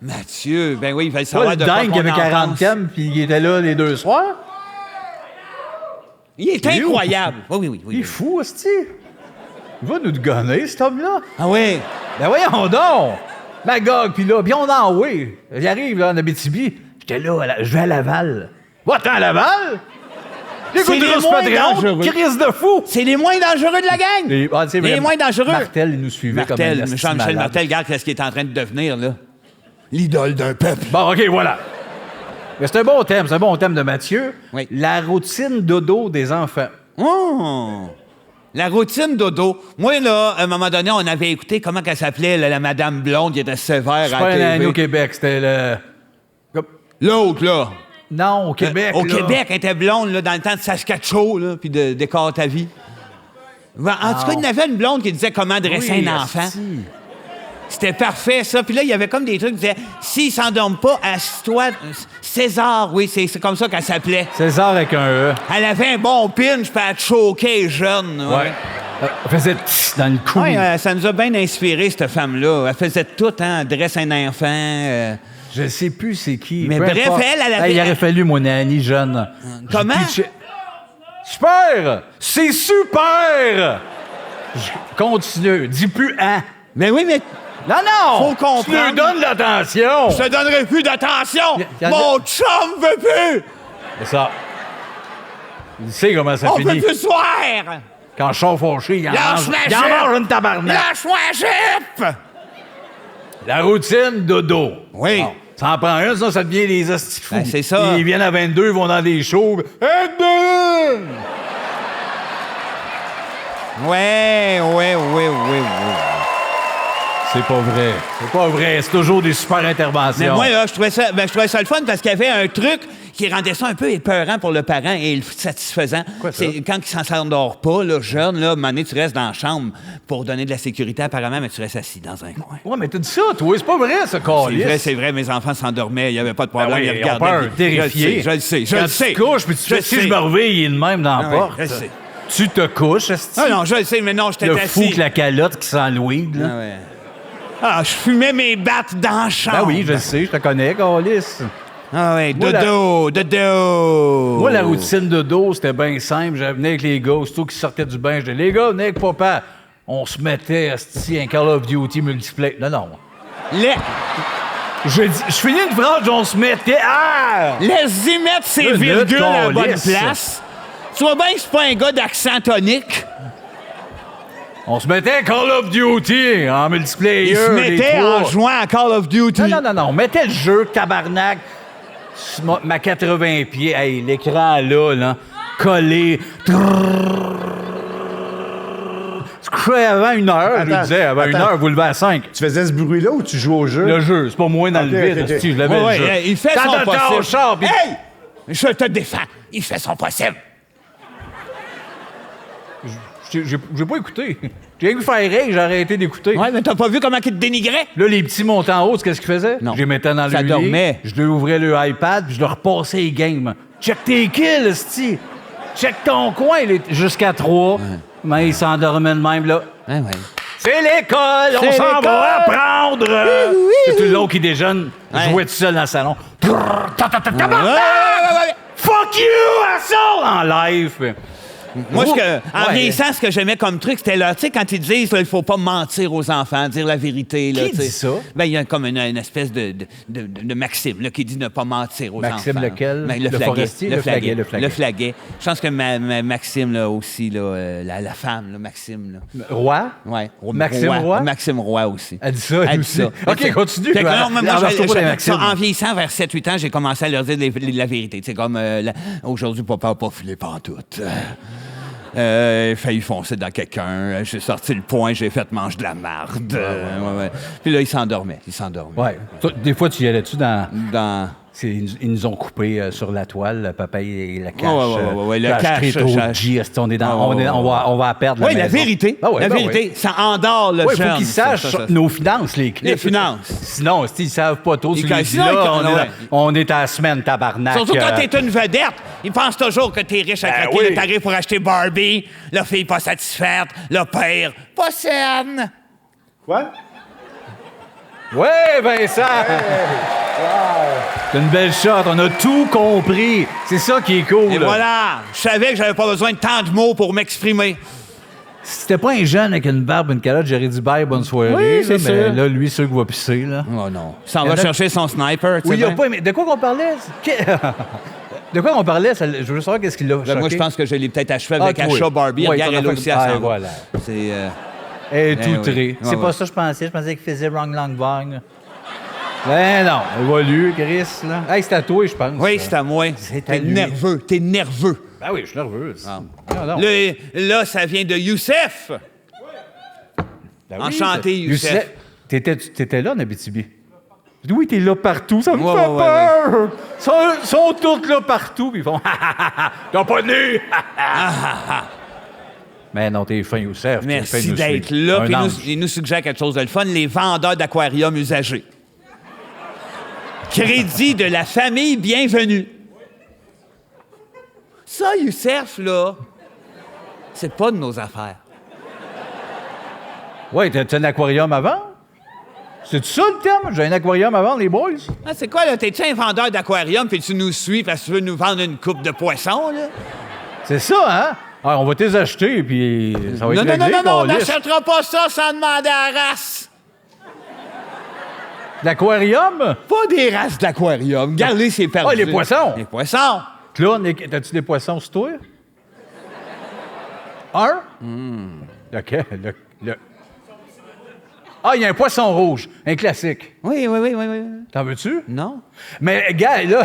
Mathieu, ben oui, il va le Pas savoir le de quoi dingue qui qu'on avait en 40 pense. thèmes, puis il était là les 2 soirs. Il est est où? incroyable. Oui. Il est fou, hostie. Il va nous gonner, cet homme-là. Ah oui. Ben voyons donc! Magog, puis là, puis on en oui. J'arrive là en Abitibi. J'étais là, je vais à Laval. Va-t'en à Laval? C'est les moins dangereux. Crise de fou! C'est les moins dangereux de la gang. C'est vrai. Les moins dangereux. Martel, il nous suivait comme un Martel, asti Jean-Michel malade. Martel, regarde ce qu'il est en train de devenir, là. L'idole d'un peuple. Bon, OK, voilà. Mais c'est un bon thème de Mathieu. Oui. La routine dodo des enfants. Oh! La routine dodo. Moi, là, à un moment donné, on avait écouté, comment qu'elle s'appelait, là, la Madame Blonde qui était sévère C'est à pas la un TV. année au Québec, c'était le... L'autre, là. Non, au Québec, Au là. Québec, elle était blonde, là, dans le temps de Saskatchewan, là, puis de Décore ta vie. Ben, en tout cas, il y en avait une blonde qui disait comment dresser Oui, un enfant. asti. C'était parfait, ça. Puis là, il y avait comme des trucs qui disaient s'il s'endorme pas, assis-toi. César, oui, c'est comme ça qu'elle s'appelait. César avec un E. Elle avait un bon pinch, puis elle choquait jeune. Ouais. Elle faisait tss dans le cou. Ouais, ça nous a bien inspiré, cette femme-là. Elle faisait tout, hein. Elle dresse un enfant. Je sais plus c'est qui. Mais Peu bref, importe. elle avait- Il aurait fallu mon Annie jeune. Comment? J'ai pitché- Super! C'est super! Je continue. Dis plus « hein ». Mais oui, mais Non, non! Faut comprendre. Tu lui donnes l'attention! je te donnerai plus d'attention. Y a- Mon chum veut plus. C'est ça. Il sait comment ça On peut finit. plus se voir. Quand je sors fâché, il en Lâche mange, ma il en jupe. mange une tabarnak. Lâche-moi la jupe. La routine dodo. Oui. Bon, ça en prend un, sinon ça devient des hosties de fous. Ben, c'est ça. Ils viennent à 22, ils vont dans des shows. Ouais. C'est pas vrai. C'est pas vrai. C'est toujours des super interventions. Mais moi, là, je trouvais ça le fun parce qu'il y avait un truc qui rendait ça un peu épeurant pour le parent et satisfaisant. Quoi, ça? C'est quand il s'en s'endort pas, là, jeune, là, à un moment donné, tu restes dans la chambre pour donner de la sécurité apparemment, mais tu restes assis dans un coin. Ouais, mais t'as dit ça, toi. C'est pas vrai, ce calice. C'est vrai, mes enfants s'endormaient, il n'y avait pas de problème, Ben oui, ils ils ont regardaient. peur, terrifiés. Je le sais, je Quand le sais. tu te couches, puis tu fais, si je me réveille, il est de même dans la Ah oui, porte. je sais. Tu te couches, esti. Ah non, je le sais, mais non, j'étais Le assis. fou que la calotte qui sent le weed, là. Ah ouais. Ah, je fumais mes battes dans la chambre. Ben oui, je le sais, je te connais, calice. Ah ouais, Moi, dodo. Moi, la routine de dos, c'était bien simple. Je venais avec les gars, aussitôt qu'ils sortaient du bain, je disais, les gars, venez avec papa. On se mettait, esti, un Call of Duty multiplayer. Non. Je finis une phrase, on se mettait. Ah! Laisse-y mettre ses Minute, virgules à la bonne câlisse. place. Tu vois bien que c'est pas un gars d'accent tonique. On se mettait Call of Duty en multiplayer. Il se mettait en jouant à Call of Duty. Non. On mettait le jeu, tabarnak, sur ma 80 pieds. Hey, l'écran là, collé. Tu couchais avant 1 heure, je le disais. Avant 1 heure, vous levez à 5. Tu faisais ce bruit-là ou tu joues au jeu? Le jeu, c'est pas moins dans le vide. ok. Si, je l'avais le jeu. Il fait Dans son le possible. au char, puis- Hey! Je te défends. Il fait son possible. J'ai pas écouté. J'ai rien vu faire rire, j'ai arrêté d'écouter. Ouais, mais t'as pas vu comment il te dénigrait? Là, les petits montaient en haut, qu'est-ce qu'ils faisaient? Non. Je les mettais dans le Ça lit, dormait. je leur ouvrais le iPad, puis je leur repassais les games. Check tes kills, esti. Check ton coin, jusqu'à 3. Mais ils s'endormaient de même, là. Ouais. C'est l'école, on C'est s'en l'école. va apprendre. Oui. Tout le long qui déjeune, Ouais. jouait tout seul dans le salon. Ouais. Fuck you, asshole! En live. Moi, en Ouais. vieillissant, ce que j'aimais comme truc, c'était là, tu sais, quand ils disent là, il faut pas mentir aux enfants, dire la vérité. Là, Qui tu sais. dit ça? Ben, il y a comme une espèce de maxime là, qui dit ne pas mentir aux Maxime enfants. lequel? Ben, Le Forestier? Le Flaguet. Le Flaguet. Je pense que Maxime, là, aussi, là, la femme, là, Maxime. Là. Roi? Ouais. Maxime Roy? Maxime Roy aussi. Elle dit ça, elle aussi. OK, continue. Fait que non, mais moi, Embarque-toi pas dans les Maximes. en vieillissant, vers 7-8 ans, j'ai commencé à leur dire la vérité. Tu sais, comme aujourd'hui, papa n'a pas filé pantoute. J'ai failli foncer dans quelqu'un. J'ai sorti le poing, j'ai fait mange de la marde. Ouais. Puis là, ils s'endormaient. Ouais. Toi, des fois, tu y allais-tu dans... Dans... Ils nous ont coupé sur la toile, le papa et la cache. Ouais, le cache, On est dans... on va perdre Oui, la la maison. vérité. Ah ouais, la ben vérité, ouais. ça endort le Ouais, jeune. faut qu'ils sachent ça. nos finances, les clips. Les finances. Sinon, ils savent pas trop. Tu Ils les dis sinon, là, ouais. on est à la semaine, tabarnak. Surtout quand t'es une vedette, ils pensent toujours que t'es riche à Ben craquer. oui. Là, t'arrives pour acheter Barbie, la fille pas satisfaite, le père pas saine. Quoi? Ouais, Vincent! C'est une belle shot, on a tout compris. C'est ça qui est cool. Et voilà, je savais que j'avais pas besoin de tant de mots pour m'exprimer. Si c'était pas un jeune avec une barbe, une calotte, j'aurais dit bye, bonne soirée. Oui, c'est là, mais sûr. là, lui, c'est sûr qu'il va pisser, là. Oh non. Ça Il y va en a- chercher son sniper, tu Oui, sais il a bien. pas aimé. De quoi qu'on parlait? De quoi on parlait? Je veux savoir qu'est-ce qu'il a choqué. Ben, moi, je pense que je l'ai peut-être achevé avec Ah, toi. Achat Barbie. Ouais, Regarde, t'en as elle fait- aussi, elle Ah, s'en va. voilà. C'est... Elle est tout oui. tré. C'est Ouais, pas ouais. ça que je pensais. Je pensais qu'il faisait wrong long bang. Ben non, évolue, Chris, là. Hey, c'est à toi, je pense. Oui, c'est à moi. à lui. T'es nerveux. Ben oui, je suis nerveux. Ah. Non. Là, ça vient de Youssef. Ben Enchanté, Youssef. T'étais là en Abitibi? Oui, t'es là partout, ça me Ouais, fait ouais, peur! Ils sont tous là partout, puis ils font t'as pas de nez! Mais non, t'es fin, Youssef. T'es fin Merci de nous d'être suivre. là. Un Puis ange. il nous suggère quelque chose de le fun, les vendeurs d'aquarium usagés. Crédit de la famille bienvenue. Ça, Youssef, là, c'est pas de nos affaires. Ouais, t'as un aquarium avant? C'est ça le thème? J'ai un aquarium avant, les boys? Ah, c'est quoi, là? T'es-tu un vendeur d'aquarium puis tu nous suis parce que tu veux nous vendre une coupe de poissons, là? C'est ça, hein? Ah, on va te les acheter, puis ça va être Non, réglé, on câlisse. n'achètera pas ça sans demander à la race. L'aquarium? Pas des races d'aquarium. Gardez ces perdu. Ah, les poissons. Les poissons. Claude, t'as-tu des poissons sur toi? Un? Lequel? Ah, il y a un poisson rouge, un classique. Oui. T'en veux-tu? Non? Mais, gars, là,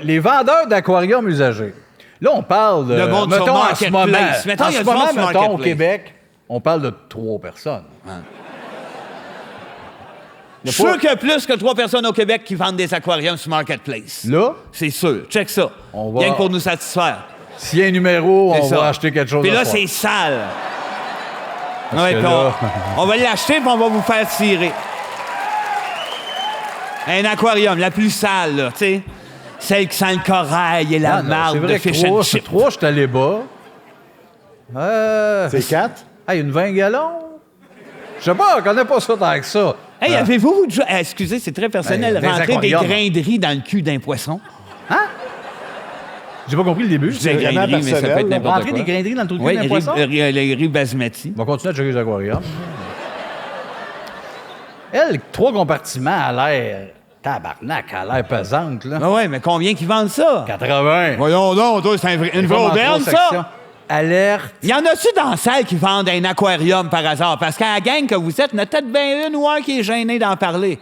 les vendeurs d'aquarium usagés. Là, on parle de. Le monde sur mettons, en ce moment, Marketplace. Mettons, en il y a ce du monde moment, sur mettons, au Marketplace. Québec, on parle de 3 personnes. Je suis sûr qu'il y a plus que 3 personnes au Québec qui vendent des aquariums sur Marketplace. Là, C'est sûr. Check ça. On va- Rien que pour nous satisfaire. s'il y a un numéro, on C'est ça. va acheter quelque chose. Puis à là, soir. c'est sale. Parce Ouais, que puis là- on va l'acheter puis on va vous faire tirer. Un aquarium, la plus sale, là, tu sais. Celle qui sent le corail et la Ah, non, marde c'est de vrai que fish and 3, chips. je suis allé bas. C'est 4? Hey, une 20 gallons? Je sais pas, on connaît pas ça tant que ça. Hey, avez-vous déjà... excusez, c'est très personnel. Ben, des rentrer des aquariums. grainderies dans le cul d'un poisson? J'ai pas compris le début. Je disais vraiment grainderie, mais ça peut être personnel, là. n'importe Rentrer quoi. des grainderies dans le trou de Oui, cul d'un poisson? les riz basmati. On va continuer à checker les aquariums. Elle, 3 compartiments à l'air... Tabarnak, à l'air pesante, là. Ah ouais, mais combien qui vendent ça? 80. Voyons donc, toi, c'est une vraie Comme en auberge, 3 sections. ça? alerte. Y en a-tu dans la salle qui vendent un aquarium par hasard? Parce qu'à la gang que vous êtes, il y en a peut-être bien une ou un qui est gêné d'en parler.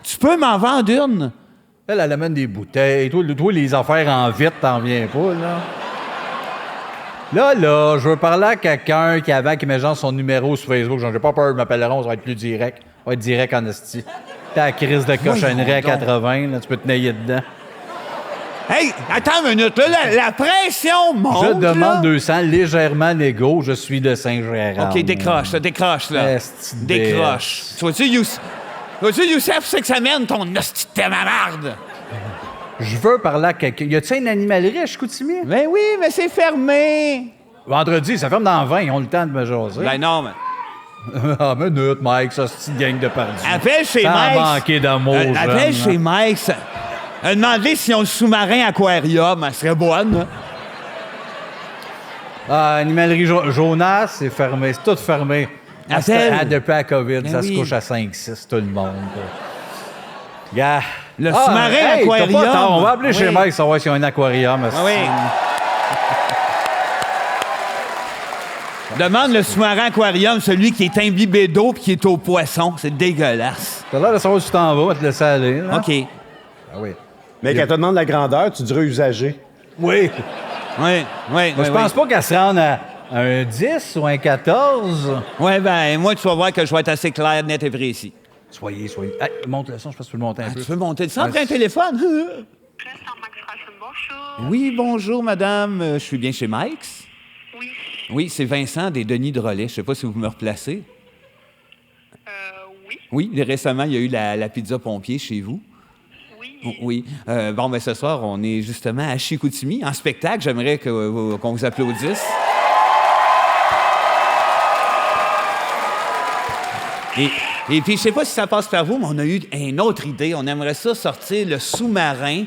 Tu peux m'en vendre une? Elle amène des bouteilles. Toi, les affaires en vite, t'en viens pas, là. Là, je veux parler à quelqu'un qui met genre son numéro sur Facebook. J'ai pas peur, ils m'appelleront, ça va être plus direct. Ça va être direct en esti. T'as la crise de cochonnerie à 80, là, tu peux te nailler dedans. Hey, attends une minute, là, la pression monte. Je demande là. 200, légèrement légaux, je suis de Saint-Gérard. OK, décroche, là. Esti de Décroche. BS. Tu vois-tu, Youssef, c'est que ça mène ton hostie de marde? Je veux parler à quelqu'un. Y a-tu une animalerie à Chicoutimi? Ben oui, mais c'est fermé. Vendredi, ça ferme dans 20, ils ont le temps de me jaser. Ben non, mais... Ah, minute, Mike, ça, c'est une gang de perdus. Appelle chez Sans Mike. manquer d'amour, Appelle jeune, chez Mike. Demandez si on le sous-marin aquarium, elle serait bonne. Là. Ah, animalerie Jonas, c'est fermé. C'est tout fermé. Appelle. Depuis la COVID, Ben ça oui. se couche à 5-6, tout le monde. Gars. Le sous-marin hey, aquarium. t'as pas tort, on va appeler Oui. chez Mike savoir s'il y a un aquarium. Ah oui. Demande le sous-marin aquarium, celui qui est imbibé d'eau puis qui est au poisson. C'est dégueulasse. T'as l'air de savoir où tu t'en vas, on va te laisser aller. Là. OK. Ah oui. Mais quand tu demandes la grandeur, tu dirais usagé. Oui. Oui. Mais je pense pas qu'elle se rende à un 10 ou un 14. Oui, ben moi, tu vas voir que je vais être assez clair, net et précis. Soyez. Hey, monte le son, je pense que tu peux le monter un peu. Tu veux monter le son? Prends un téléphone. Restaurant Max Fashion, bonjour. Oui, bonjour, madame. Je suis bien chez Mike's? Oui. Oui, c'est Vincent des Denis de Relais. Je sais pas si vous me replacez. Oui. Oui, récemment, il y a eu la pizza pompier chez vous. Oui. Oui. Bon, ben ce soir, on est justement à Chicoutimi, en spectacle. J'aimerais qu'on vous applaudisse. Et puis, je sais pas si ça passe par vous, mais on a eu une autre idée. On aimerait ça sortir le sous-marin,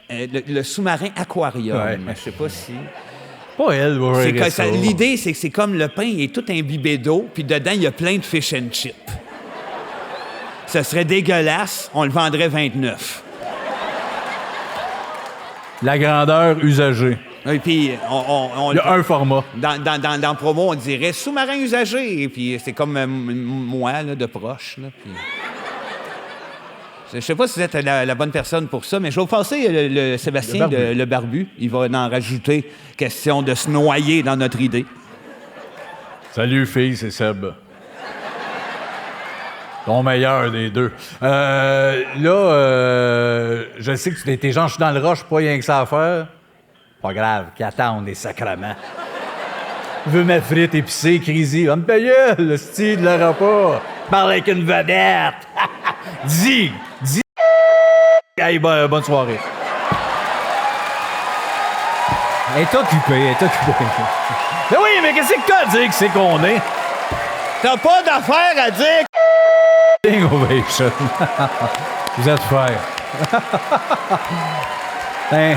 le sous-marin aquarium. Ouais. Je sais pas si... Pas elle, va C'est gérer que ça. l'idée, c'est que c'est comme le pain, il est tout imbibé d'eau, puis dedans, il y a plein de fish and chips. Ça serait dégueulasse, on le vendrait 29. La grandeur usagée. Et puis, Il y a un format. dans le promo, on dirait sous-marin usagé. Et puis, c'est comme moi, là, de proche. Là, puis... Je sais pas si vous êtes la bonne personne pour ça, mais je vais vous passer le Sébastien, le barbu. Il va en rajouter, question de se noyer dans notre idée. Salut, fille, c'est Seb. Ton meilleur des deux. Je sais que tes gens, je suis dans le rush, pas rien que ça à faire. Pas grave, qu'ils attendent les sacrements. Je veux ma frite épicée, crazy. Va me payer, le style de le repas. Parle avec une vedette. Dis. Hey, bonne soirée. Elle est occupée. Mais oui, mais qu'est-ce que t'as à dire que c'est qu'on est? T'as pas d'affaire à dire. Ding ovation. Vous êtes frères. Hein.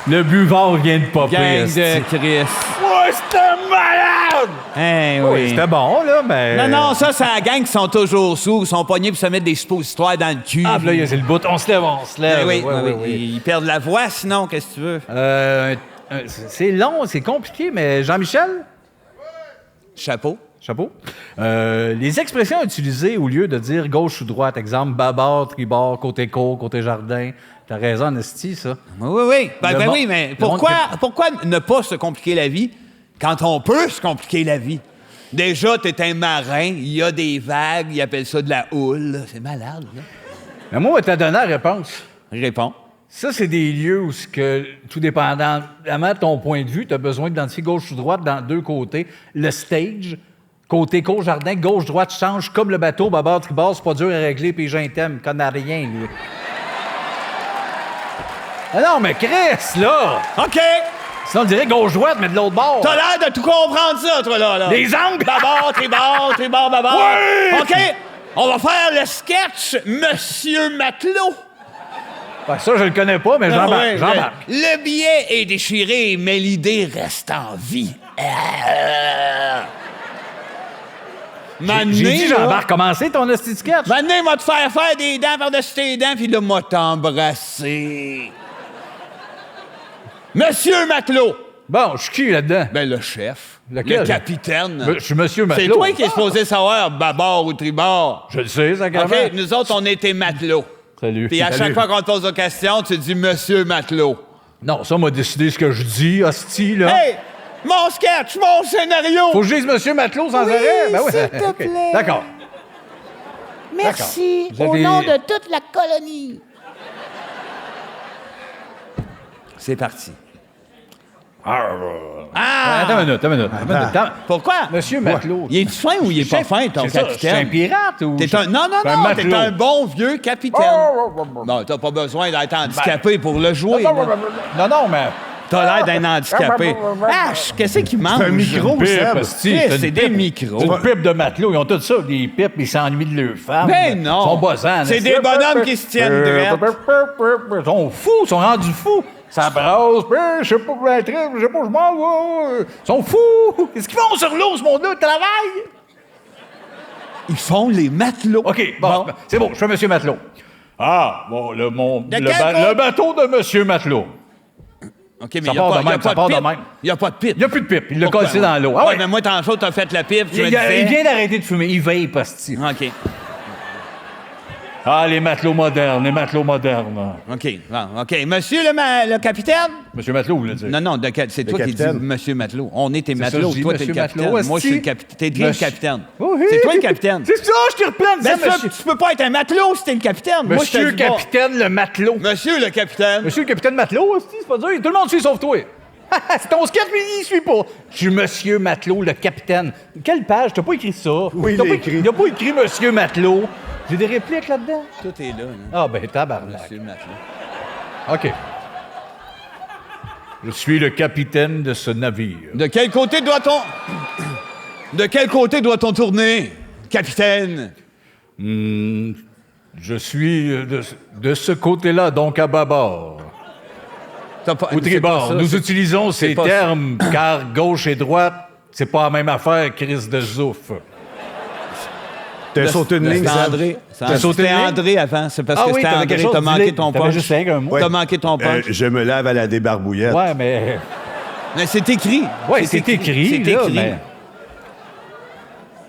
Le buvard vient de popper. Gang esti. de Chris. Ouais, c'était malade! Hein, Oui, oui. c'était bon, là, mais... Non, ça, c'est la gang qui sont toujours sous, qui sont pognés pour se mettre des suppositoires dans le cul. Ah, puis là, c'est le bout. On se lève. Ben oui, Ouais, oui. Ils perdent la voix, sinon, qu'est-ce que tu veux? C'est long, c'est compliqué, mais Jean-Michel? Chapeau. Les expressions utilisées au lieu de dire gauche ou droite, exemple, bâbord, tribord, côté cour, côté jardin. T'as raison, Esti, ça. Oui. Ben Le oui, mais le monde pourquoi ne pas se compliquer la vie quand on peut se compliquer la vie? Déjà, t'es un marin, il y a des vagues, ils appellent ça de la houle. C'est malade, là. Mais moi, on t'a donné la réponse. Réponds. Ça, c'est des lieux où, tout dépendant de ton point de vue, tu as besoin d'identifier gauche ou droite dans deux côtés. Le stage, côté cour, jardin, gauche-droite change comme le bateau, bâbord, tribord, c'est pas dur à régler, puis les gens t'aiment, connaît rien, lui. Ah non, mais Chris, là! OK! Sinon, on dirait gauche-droite, mais de l'autre bord. T'as l'air de tout comprendre ça, toi, là. Les angles! Bâbord, tribord, bâbord. Oui! OK! On va faire le sketch Monsieur Matelot. Ben, ça, je le connais pas, mais j'embarque. Le billet est déchiré, mais l'idée reste en vie. J'ai dit, j'embarque. Commencez ton esti de sketch. Maintenant, m'a te faire des dents par-dessus tes dents, puis là, m'a t'embrasser. Monsieur Matelot, Bon, je suis qui là-dedans? Ben, le chef. Lequel? Le capitaine. Je suis monsieur C'est matelot. toi qui es supposé savoir bâbord ou tribord. Je le sais, ça, quand OK, même. nous autres, on était matelots. Salut. Puis à Salut. chaque fois qu'on te pose une question, tu dis monsieur matelot. Non, ça m'a décidé ce que je dis, hostie, là. Hey! Mon sketch, mon scénario! Faut que je dise monsieur matelot sans Oui, arrêt? Ben s'il te OK. plaît. D'accord. Merci Vous au avez- nom de toute la colonie. C'est parti. Attends une minute. Pourquoi? Monsieur matelot. Il est fin ou il est pas fin, ton C'est ça, capitaine? Je suis un pirate ou... T'es un... Non, Je suis non, t'es matelot. un bon vieux capitaine. Non, t'as pas besoin d'être handicapé pour le jouer. là. Non, mais... T'as l'air d'un handicapé. H, qu'est-ce qu'il mange? C'est un micro, Pipe, Seb. hostie, Chris, une c'est des pipe. micros. C'est une pipe de matelot. Ils ont tout ça, des pipes, ils s'ennuient de leur femme. Ben non. Ils sont bossants. C'est des bonhommes qui se tiennent droit. Ils sont fous, ils sont rendus fous. Ça brasse, je sais pas où être, je sais pas où je m'en vais. Ils sont fous. Qu'est-ce qu'ils font sur l'eau, ce monde-là? Ils travaillent. Ils font les matelots. OK, bon. C'est bon, je suis monsieur matelot. Ah, bon, le quel côté? bateau de monsieur matelot. OK, mais Ça il n'y a part pas, de même, y a ça pas part de de pipe. même. Il n'y a pas de pipe. Il n'y a plus de pipe, il l'a Pourquoi? collé dans l'eau. Ah ouais, ouais. mais moi, tantôt, t'as fait la pipe, tu me Il disais... vient d'arrêter de fumer, il veille, pasti. OK, Ah, les matelots modernes. OK, bon, OK. Monsieur le capitaine? Monsieur matelot, vous voulez dire? Non, c'est toi qui dis capitaine. monsieur matelot. On est tes C'est ça, matelots, je dis toi, t'es le monsieur capitaine. matelot, Moi, je suis le esti. capitaine. T'es le Monsieur- capitaine. Oui. C'est toi le capitaine. C'est ça, je te reprends. Ben ça, monsieur. tu peux pas être un matelot si t'es le capitaine. Moi, je te Monsieur dis pas. capitaine, le matelot. Monsieur le capitaine. Monsieur le capitaine matelot, hostie, c'est pas dur. Tout le monde suit sauf toi. C'est ton sketch, mais il suit pas. Je suis monsieur matelot, le capitaine. Quelle page? T'as pas écrit ça. Oui, T'as il pas l'a écrit. Il a pas écrit monsieur matelot. J'ai des répliques là-dedans. Tout est là. Ah, ben, tabarnak. Monsieur le matelot. OK. Je suis le capitaine de ce navire. De quel côté doit-on... De quel côté doit-on tourner, capitaine? Je suis de ce côté-là, donc à bâbord. T'as pas- Au c'est pas tribord. ça, Nous c'est- utilisons ces pas ça. termes car gauche et droite, c'est pas la même affaire, crise de zouf. T'as sauté une ligne, C'était Seb. André. T'as sauté C'était une ligne? André avant. C'est parce Ah que oui, c'était t'avais André. quelque chose, T'as manqué dis-le. ton T'avais punch. juste un mot. T'as manqué ton punch. Je me lave à la débarbouillette. Ouais, mais... Mais c'est écrit. Ouais, c'est écrit, C'est là, écrit. mais...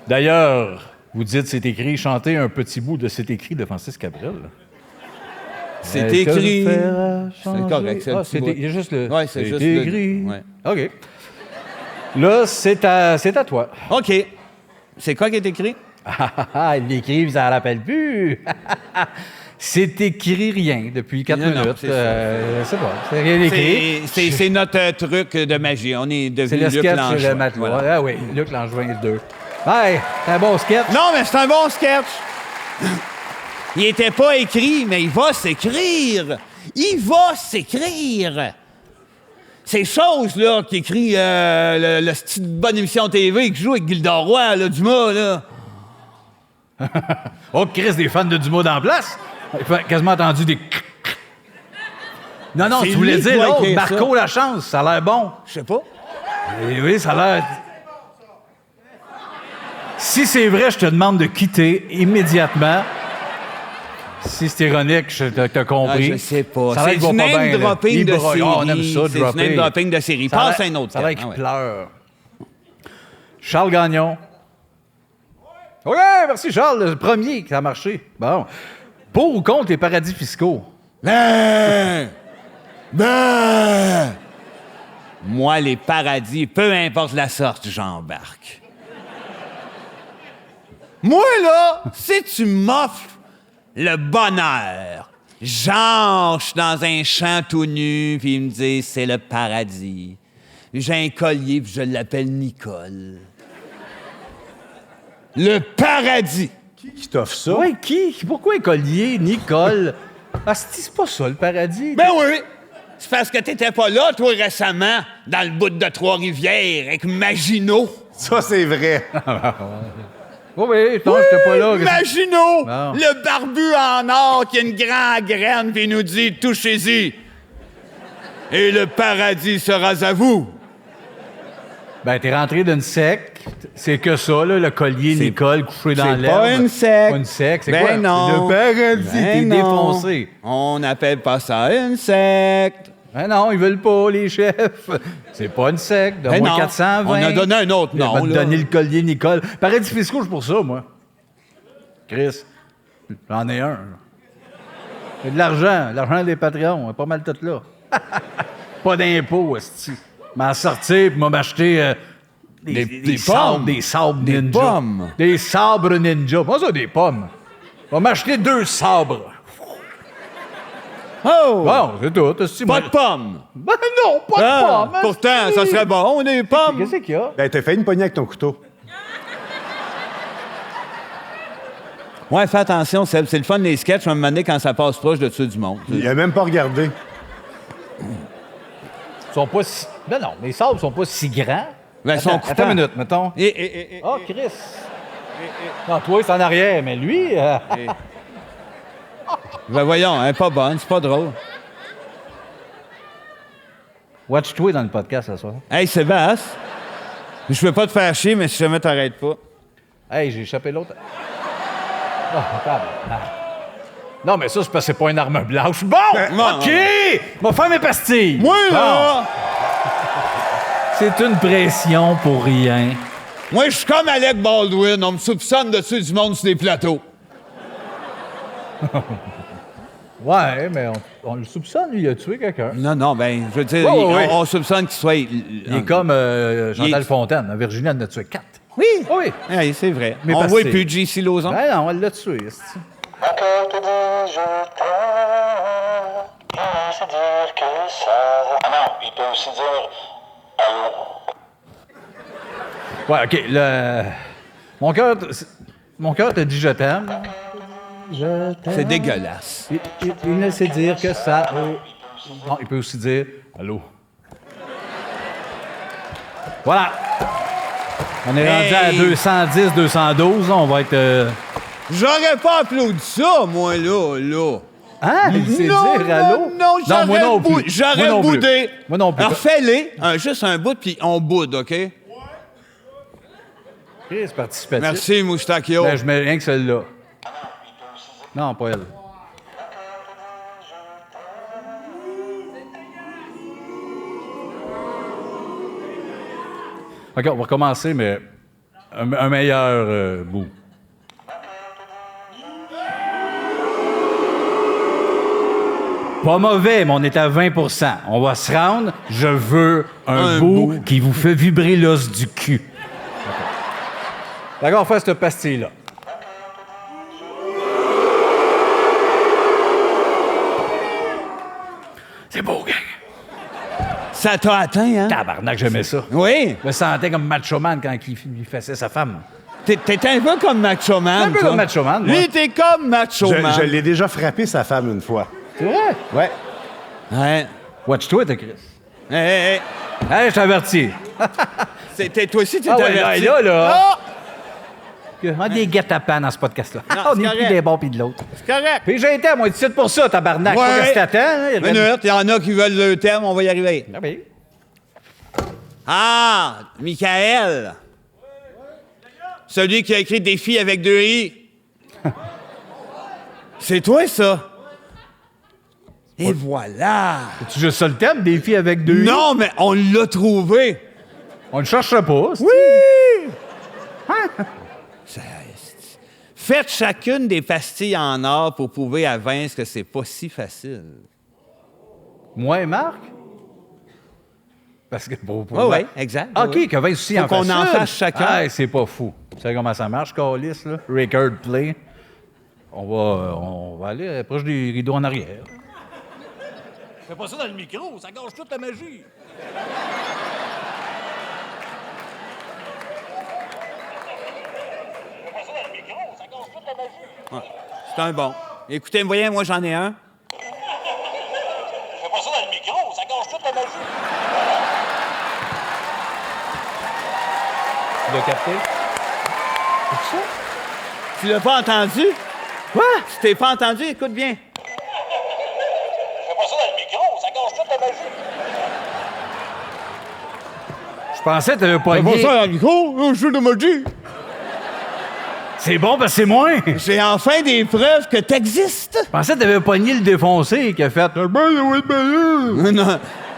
D'ailleurs, vous dites c'est écrit, chantez un petit bout de c'est écrit de Francis Cabrel. C'est Que écrit. fera changer- C'est correct, c'est le Ah, petit c'est bout. il y a juste le... Ouais, c'est juste le- écrit. ouais. OK. Là, c'est à toi. OK. C'est quoi qui est écrit? Ah, ils l'écrivent, ça ne rappelle plus. C'est écrit rien depuis 4 Non, non, minutes. c'est ça. C'est bon, c'est rien écrit. C'est notre truc de magie. On est C'est devenu le Luc sketch Langevin. de matelot. Voilà. Ah oui, Luc Langevin 2. Hey, c'est un bon sketch. Non, mais c'est un bon sketch. Il était pas écrit, mais il va s'écrire. Il va s'écrire. Ces choses-là qu'écrit le style de bonne émission TV qui joue avec Gilda Roy, là, Dumas, là. Oh, Chris, des fans de Dumas dans la place. J'ai quasiment entendu des... Non, C'est tu voulais lui qui dire doit l'autre, écrire Marco Lachance, ça a l'air bon. Je sais pas. Eh oui, ça a l'air... Si c'est vrai, je te demande de quitter immédiatement. Si c'est ironique, t'as compris. Ah, je sais pas. Ça a l'air C'est qu'il du va pas name bien, là. dropping Il de broye. série. Oh, on aime ça, C'est du dropper. name dropping de série. Ça a Passe l'air- un autre. Ça a l'air thème. qu'il Ah ouais. pleure. Charles Gagnon. OK, merci Charles, le premier qui a marché. Bon. Pour ou contre les paradis fiscaux? Ben! Moi, les paradis, peu importe la sorte, j'embarque. Moi, là, si tu m'offres le bonheur, genre, je suis dans un champ tout nu, puis il me dit c'est le paradis. J'ai un collier, puis je l'appelle Nicole. Le paradis! Qui t'offre ça? Ouais, qui? Pourquoi un collier, Nicole? Ah, c'est pas ça, le paradis. Ben oui! C'est parce que t'étais pas là, toi, récemment, dans le bout de Trois-Rivières, avec Maginot. Ça, c'est vrai. Oui, non, j'étais pas là. Maginot! Bon. Le barbu en or qui a une grande graine, puis il nous dit « Touchez-y! Et le paradis sera à vous! » Ben, t'es rentré d'une secte. C'est que ça, là, le collier, Nicole, couché dans C'est l'herbe. pas une secte. Pas une secte, c'est Ben quoi? non. Le paradis, Ben t'es non. défoncé. On n'appelle pas ça une secte. Ben non, ils veulent pas, les chefs. C'est pas une secte. Ben Donne-moi non, 420. on a donné un autre nom, On va te là. donner le collier Nicole. Paradis fiscaux, je suis pour ça, moi. Chris, j'en ai un. J'ai de l'argent des Patreons, pas mal tout là. Pas d'impôts, esti. M'en sortir pour m'acheter Des sabres, pommes. des sabres Des ninja. pommes. Des sabres ninja. Moi, ça, des pommes. Va m'acheter 2 sabres. Oh! Bon, c'est tout. esti, Pas moi- de pommes. Ben non, pas de Ah, pommes. pourtant, esti. ça serait bon, des pommes. Qu'est-ce qu'il y a? Ben, t'as fait une poignée avec ton couteau. Ouais, fais attention, Seb. C'est le fun des sketchs, à un moment donné, quand ça passe proche de dessus du monde. Il a même pas regardé. Ils sont pas si... Ben non, les sabres sont pas si grands. Ben, son Attends coupant. une minute, mettons. Oh, Chris. Non, toi, c'est en arrière, mais lui... Ben voyons, elle est pas bonne, c'est pas drôle. Watch-toi dans le podcast ce soir. Hey, Sébastien, je veux pas te faire chier, mais si jamais t'arrêtes pas. Hey, j'ai échappé l'autre. Oh, attends. Non, mais ça, c'est parce que c'est pas une arme blanche. Bon! non, OK! Va faire mes pastilles. Moi, là! C'est une pression pour rien. Moi, je suis comme Alec Baldwin. On me soupçonne de tuer du monde sur des plateaux. Ouais, mais on le soupçonne, lui, il a tué quelqu'un. Non, non, ben, je veux dire, Ouais, ouais, on soupçonne qu'il soit... Il est comme Chantal Fontaine. Virginie, elle en a tué 4. Oui! Oui. Oui, c'est vrai. Mais On parce voit que- plus JC Lauzon. Ben non, elle l'a tué. esti. Encore te dire je t'aime, peut-ce dire que ça... Ah non, il peut aussi dire allô. Ouais, OK. Mon cœur te dit je t'aime. Je t'aime. C'est dégueulasse. Il ne sait dire que ça. Non, il peut aussi dire allô. Voilà. On est rendu à Hey! 210, 212. On va être. J'aurais pas applaudi ça, moi, là. Hein? Il sait Non, dire allô? non, j'aurais moi non bou- plus. j'aurais Moi non plus. boudé. Moi non plus. Alors, fais-les, juste un bout, puis on boude, OK? C'est participatif. Merci, Moustachio. Ben, je mets rien que celle-là. Non, pas elle. OK, on va recommencer, mais un meilleur bout. Pas mauvais, mais on est à 20 %. On va se rendre. Je veux un bout qui vous fait vibrer l'os du cul. D'accord, on va faire cette pastille-là. C'est beau, gang. Ça t'a atteint, hein? Tabarnak, j'aimais ça. Oui. Je me sentais comme Macho Man quand il faisait sa femme. T'es un peu comme Macho Man. Un peu toi. comme Macho Man, moi. Lui, t'es comme Macho Man. Je l'ai déjà frappé, sa femme, une fois. C'est vrai? Ouais. Ouais. Watch-toi, t'as Chris. Hey. Hey, je t'avertis. Toi aussi, t'es Ah ouais, averti. là. Ah! On a des guet-apens dans ce podcast-là. Non, On c'est est correct. plus des bons pis de l'autre. C'est correct. Puis j'ai été à moi, tu pour ça, tabarnak. Ouais. Pas rester t'attends. Hein? Minute, il y en a qui veulent le thème, on va y arriver. Ah oui. Ah, Michael. Celui qui a écrit Défi avec 2 I. C'est toi, ça? Et voilà. C'est juste ça le thème, des filles avec 2 I? Non, mais on l'a trouvé. On ne cherche pas. c'est- Oui! Faites chacune des pastilles en or pour prouver à Vince que c'est pas si facile. Moi et Marc? Parce que pour Oui, exact. OK, oui. que Vince aussi Faut en qu'on fasse en une. fasse chacun. Ah, c'est pas fou. Tu sais comment ça marche, Calis, là? Record play. On va aller proche des rideaux en arrière. Fais pas ça dans le micro, ça gâche toute la magie. C'est un bon. Écoutez, vous voyez, moi, j'en ai un. Fais pas ça dans le micro, ça gâche toute la magie. Tu l'as capté? Tu l'as pas entendu? Quoi? Si t'es pas entendu, écoute bien. Fais pas ça dans le micro, ça gâche toute la magie. Je pensais que t'avais pas dans le micro, un jeu de magie. C'est bon parce que c'est moins. Je J'ai enfin des preuves que t'existes. pensais que t'avais pogné le défoncé qui a fait... Non,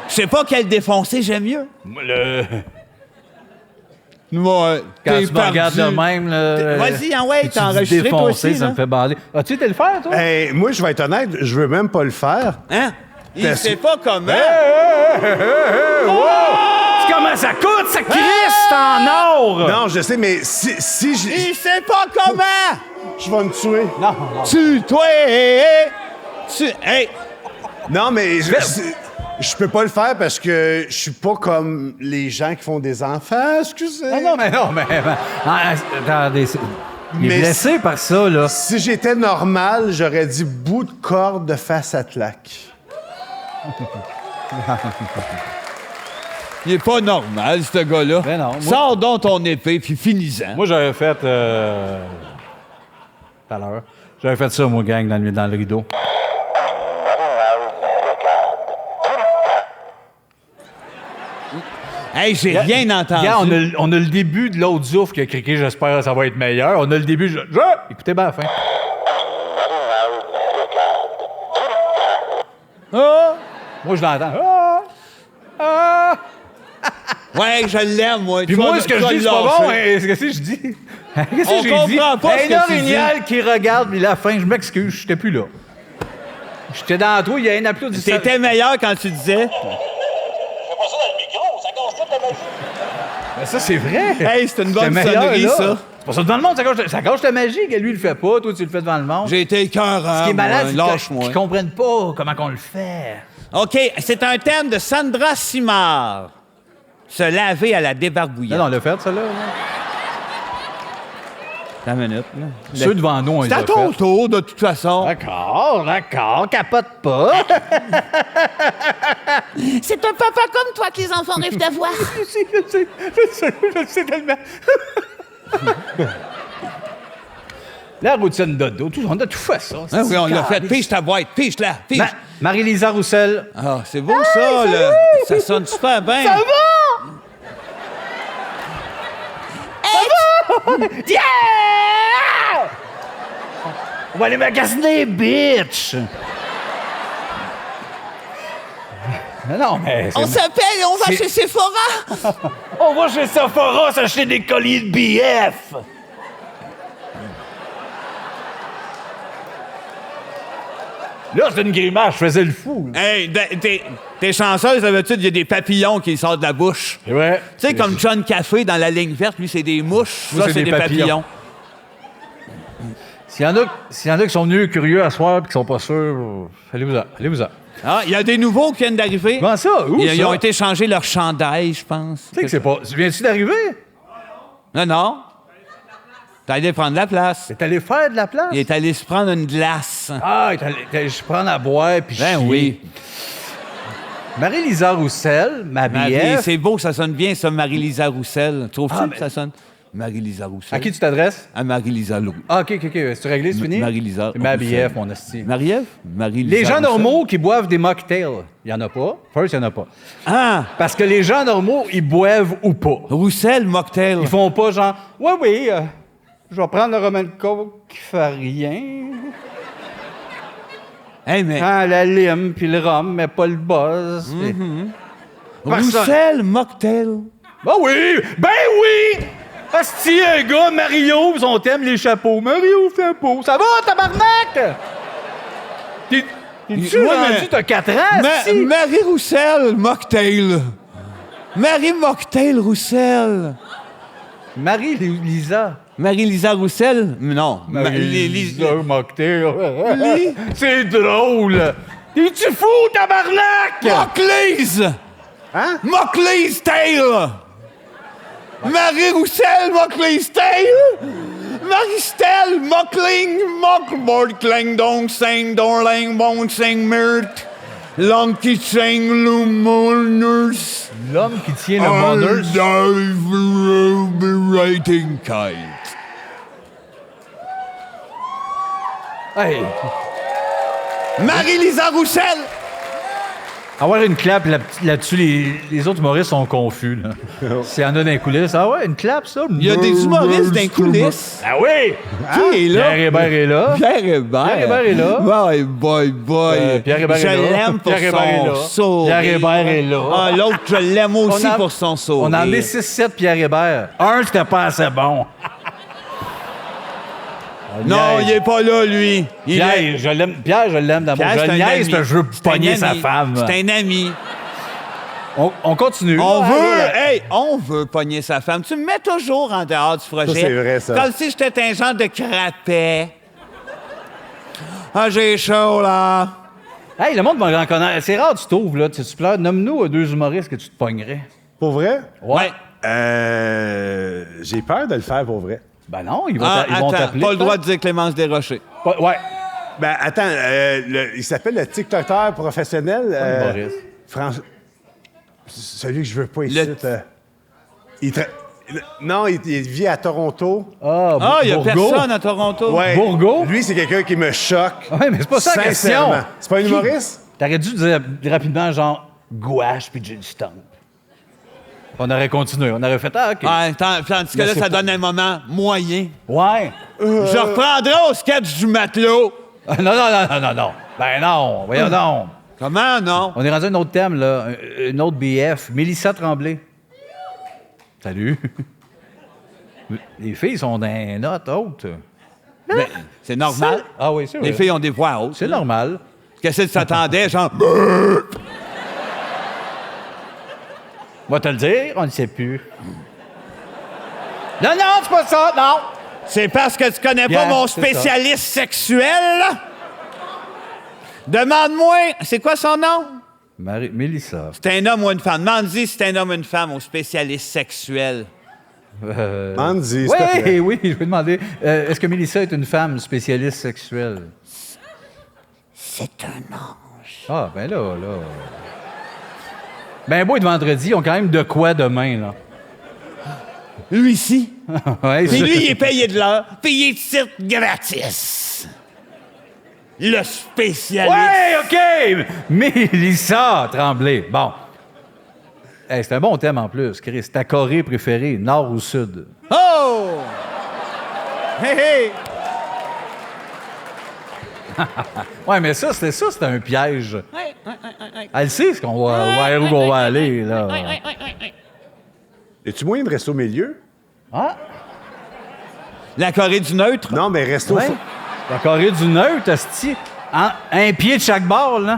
je sais pas quel défoncé j'aime mieux. Moi, Quand t'es tu me regardes de perdu. même, là... Vas-y, ouais, tu t'as dis enregistré toi défoncé, aussi, ça là? me fait bander. As-tu été le faire, toi? Hey, moi, je vais être honnête, je veux même pas le faire. Hein? Il Parce- sait pas comment. Tu comment ça coûte, ça crisse en or! Non, je sais, mais si Il sait pas comment! je vais me tuer. Non. Tu, toi, hey! Non, mais je peux pas le faire parce que je suis pas comme les gens qui font des enfants, excusez. Ah non, mais... Attendez, il est Mais blessé par ça, là. Si j'étais normal, j'aurais dit bout de corde de face à tlac. Il est pas normal, ce gars-là. Ben non, moi- Sors donc ton épée, puis finis-en. Moi, j'avais fait... tout à l'heure. J'avais fait ça, moi, gang, dans le rideau. Hey, j'ai rien entendu. Regarde, on a le début de l'autre zouf qui a crié « J'espère que ça va être meilleur ». On a le début... Écoutez bien à la fin. Ah! Moi, je l'entends. Ah! Ah! Ouais, je l'aime, moi. Puis Tu moi, vas- ce que tu je vas dis, c'est pas lâcher. bon. Hein? Qu'est-ce que je dis? Qu'est-ce On que j'ai dit? comprend pas ce que Un tu dis. orignal qui regarde, puis la fin, je m'excuse, j'étais plus là. J'étais dans la trouille, il y a un applaudissement. T'étais meilleur quand tu disais. Fais pas ça dans le micro, ça gâche toute la magie. Ben, ça, c'est vrai. Hey, c'est une bonne C'était meilleur, sonnerie, là. ça. C'est pour ça devant le monde, ça gâche ta magie. Que lui, il le fait pas, toi, tu le fais devant le monde. J'ai été écœurant. Ce qui est malade, moi. c'est Lâche-moi. qu'ils comprennent pas comment qu'on le fait. OK, c'est un thème de Sandra Simard. Se laver à la débarbouillette. Non, on l'a fait, ça, là. Attends une minute, là. Ceux devant nous, on les C'est a à ton fait. tour, de toute façon. D'accord, capote pas. C'est un papa comme toi que les enfants rêvent d'avoir. Je sais tellement. La routine de dos, on a tout fait ça. Ah oui, on l'a fait. Pige ta boîte, pige-la, pige. Marie-Lisa Roussel. Ah, c'est beau, ça, là. Ça sonne super bien. Ça Yeah! On va aller magasiner, bitch! Non, mais... On s'appelle et on va C'est- chez Sephora. On va chez Sephora s'acheter des colliers de BF! Là, c'est une grimace, je faisais le fou. là. Hey, t'es chanceuse, d'habitude, il y a des papillons qui sortent de la bouche. C'est vrai. Tu sais, comme John Café dans la ligne verte, lui, c'est des mouches. Moi, Ça, c'est des papillons. S'il y en a qui sont venus curieux à soir et qui sont pas sûrs, allez-vous-en. Ah, il y a des nouveaux qui viennent d'arriver. Comment ça? Où Ils ça? ont été changer leur chandail, je pense. Tu sais que c'est pas... Viens-tu d'arriver? Non, non. T'es allé prendre la place. T'es allé faire de la place? Il est allé se prendre une glace. Ah, t'es allé se prendre à boire puis Ben chier. oui. Marie-Lisa Roussel, ma Marie, BF. c'est beau, ça sonne bien, ça, Marie-Lisa Roussel. Trouves-tu Ah, que mais- ça sonne? Marie-Lisa Roussel. À qui tu t'adresses? À Marie-Lisa Lou. Ah, OK. C'est réglé, c'est fini? Marie-Lisa C'est ma Roussel. BF, mon hostie. Marie-Ève? Marie-Lisa Les gens Roussel. normaux qui boivent des mocktails, il y en a pas. First, il y en a pas. Ah! Parce que les gens normaux, ils boivent ou pas. Roussel, mocktail. Ils font pas genre, oui, je vais prendre le Roman Coke qui fait rien. Hey, mais... Ah, la lime puis le rhum, mais pas le buzz. puis- Roussel, mocktail. Ben oui! Asti, un gars, Mario, pis son thème, les chapeaux. Mario, chapeau. Ça va, tabarnak? T'es-tu Ouais, rendu, mais- t'as 4 ans, si? Marie Roussel, mocktail. Marie Mocktail Roussel. Marie-Lisa. Marie-Lisa Roussel? Non. Marie-Lisa Mocktail. C'est drôle. T'es-tu fou, tabarnak? Mockleys! Hein? Mockleys Tail! Marie Roussel, Mockleys Tail! Marie-Stelle, Mockling, Mockboard, Kling, Dong, Sing, Dorling, Bong, Sing, Mirt, Lonky, Sing, Lumoners, L'homme qui tient le Monners. Writing Kite. Hey, Marie-Lisa Roussel! Avoir une clap là-dessus, les autres humoristes sont confus. Là. S'il y en a dans les coulisses, ah ouais, une clap, ça? Il y a des humoristes dans les coulisses. Ah oui! Qui est là? Pierre Hébert est là. Pierre Hébert. Pierre Hébert est là. Boy. Pierre Hébert je est là. l'aime pour Pierre Hébert est son là. sourire. Pierre Hébert est là. Ah, l'autre, je l'aime aussi On a- pour son sourire. On a emmené 6-7 Pierre Hébert. Un, c'était pas assez bon. Non, il est pas là, lui. Pierre, je l'aime. Pierre, je l'aime d'amour. Pierre, Je c'est le un niaise ami. parce que je veux C'est un pogner sa ami. femme. C'est un ami. On continue. On Ah, veut, ouais. hey, on veut pogner sa femme. Tu me mets toujours en dehors du projet. Ça, c'est vrai, ça. Comme si j'étais un genre de crapet. Ah, j'ai chaud, là. Hey, le monde va en connaître. C'est rare, tu t'ouvres, là. Tu pleures. Nomme-nous deux humoristes que tu te pognerais. Pour vrai? Ouais. J'ai peur de le faire pour vrai. Ben non, ils vont Attends, t'appeler. pas le droit de dire Clémence Desrochers. Ouais. Ben, attends, il s'appelle le TikToker professionnel. Humoriste. Celui que je veux pas ici. Le- Non, il vit à Toronto. Ah, il y a Bourgault. personne à Toronto. Ouais. Bourgault? Lui, c'est quelqu'un qui me choque. Ouais, mais c'est pas ça la question. Sincèrement. C'est pas un humoriste? T'aurais dû dire rapidement, genre, gouache puis Jill Stump. On aurait continué. On aurait fait, ah, OK. Ouais, tandis que Mais là, c'est ça pas- donne un moment moyen. Ouais. Je reprendrai au sketch du matelot. Non. Ben non, voyons donc. Comment, non? On est rendu à un autre thème, là. Une autre BF. Mélissa Tremblay. Salut. Les filles sont d'un note haute. Ben, c'est normal. Ah oui, c'est vrai. Les filles ont des voix hautes. C'est normal. Qu'est-ce que tu t'attendais, genre... On va te le dire, on ne sait plus. Non, c'est pas ça, non. C'est parce que tu connais Bien, pas mon c'est ça. spécialiste sexuel, là? Demande-moi, c'est quoi son nom? Mélissa. C'est un homme ou une femme. Demande-y si c'est un homme ou une femme au spécialiste sexuel. Mandy, s'il te plaît. Oui, je vais demander. Est-ce que Mélissa est une femme spécialiste sexuelle? C'est un ange. Ah, ben là. Ben, beau de vendredi, ils ont quand même de quoi demain, là. Lui ici. Ouais, Puis je- lui, il est payé de l'heure, puis il est ici gratis. Le spécialiste. Ouais, OK! Mélissa Tremblay. Bon. Hey, c'est un bon thème en plus, Chris. Ta Corée préférée, nord ou sud? Oh! Hey! Ouais, mais ça, c'était un piège. Elle sait ce qu'on va, où on va aller, là. Es-tu moyen de rester au milieu? Ah? La Corée du neutre? Non, mais reste au Ouais. fond. La Corée du neutre, asti. Un pied de chaque bord, là.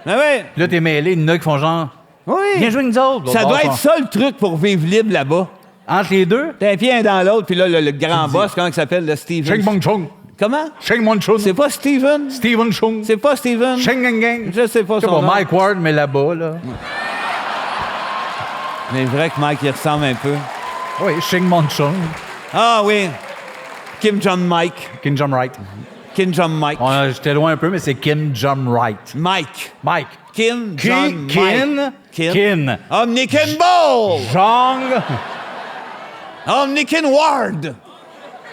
Ah ouais. Là, t'es mêlé, il y en a qui font genre. Oui. Viens jouer avec nous autres. Ça L'autre doit bord, être ça le truc pour vivre libre là-bas. Entre les deux, T'as un pied un dans l'autre, puis là, le grand boss, comment il s'appelle, le Steven? Sheng Mong Chung. Comment? Sheng Mong Chung. C'est pas Steven? Steven Chung. C'est pas Steven? Sheng Gang Gang. Je sais pas C'est son pas nom. Mike Ward, mais là-bas, là. Mais vrai que Mike, il ressemble un peu. Oui, Sheng Mong Chung. Ah oui. Kim Jong-Mike. Kim Jong Right. Kim Jong-Mike. J'étais loin un peu, mais c'est Kim Jong Right. Mike. Mike. Kim Jong-Mike. Kin. Omnikin Ball! Jong. Omnikin Ward!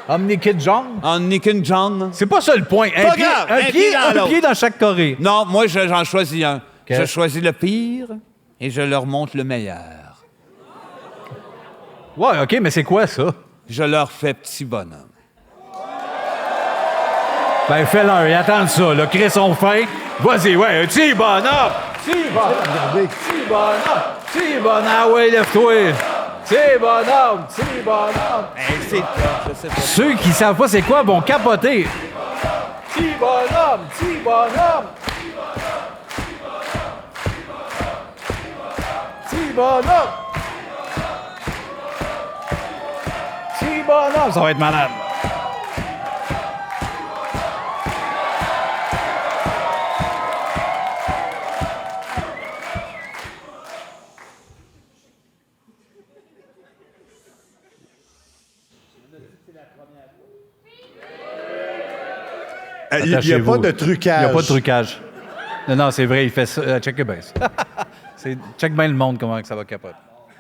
Omnikid Jong. Omnikin Jong. C'est pas ça le point. Pas grave, un pied dans l'autre. Un pied dans chaque Corée. Non, moi, j'en choisis un. Quel? Je choisis le pire et je leur montre le meilleur. Ouais, OK, mais c'est quoi ça? Je leur fais petit bonhomme. Ben, fais-leur, ils attendent ça, là. Crée son fin. Vas-y, ouais, un petit bonhomme. Petit bonhomme. Petit bonhomme. Petit bonhomme. Ah ouais, lève-toi. Petit bonhomme. Petit bonhomme. C'est je sais pas. Ceux qui savent pas c'est quoi vont capoter. Petit bonhomme. Petit bonhomme. Petit bonhomme. Petit bonhomme. Ça va être malade. Il n'y a Attachez-vous. pas de trucage. Il n'y a pas de trucage. Non, c'est vrai, il fait ça. Check bien ça. Check bien le monde, comment que ça va capoter.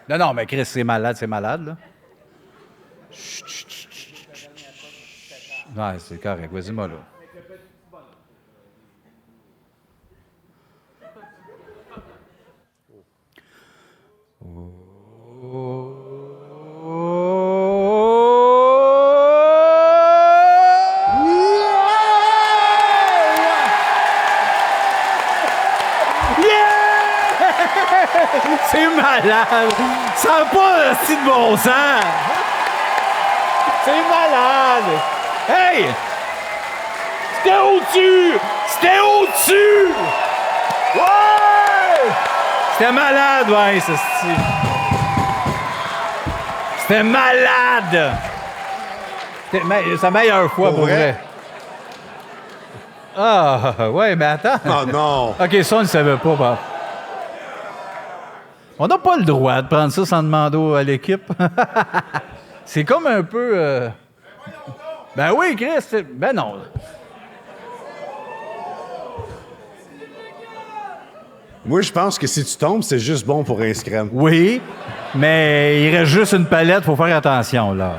Non, mais Chris, c'est malade, là. Chut, chut, chut, chut, chut, chut. Ouais, c'est correct. Vas-y, moi, là. Yeah! C'est malade! Ça n'a pas un style de bon sens! C'est malade! Hey! C'était au-dessus! C'était au-dessus! Ouais! C'était malade, ouais, ce style. C'était malade! C'était sa meilleure fois, pour vrai. Ah, ouais, mais attends. Oh non! OK, ça, on ne le savait pas. Bah. On n'a pas le droit de prendre ça sans demander à l'équipe. C'est comme un peu... Ben oui, Chris. Ben non. Moi, je pense que si tu tombes, c'est juste bon pour un scrum. Oui, mais il reste juste une palette. Faut faire attention, là.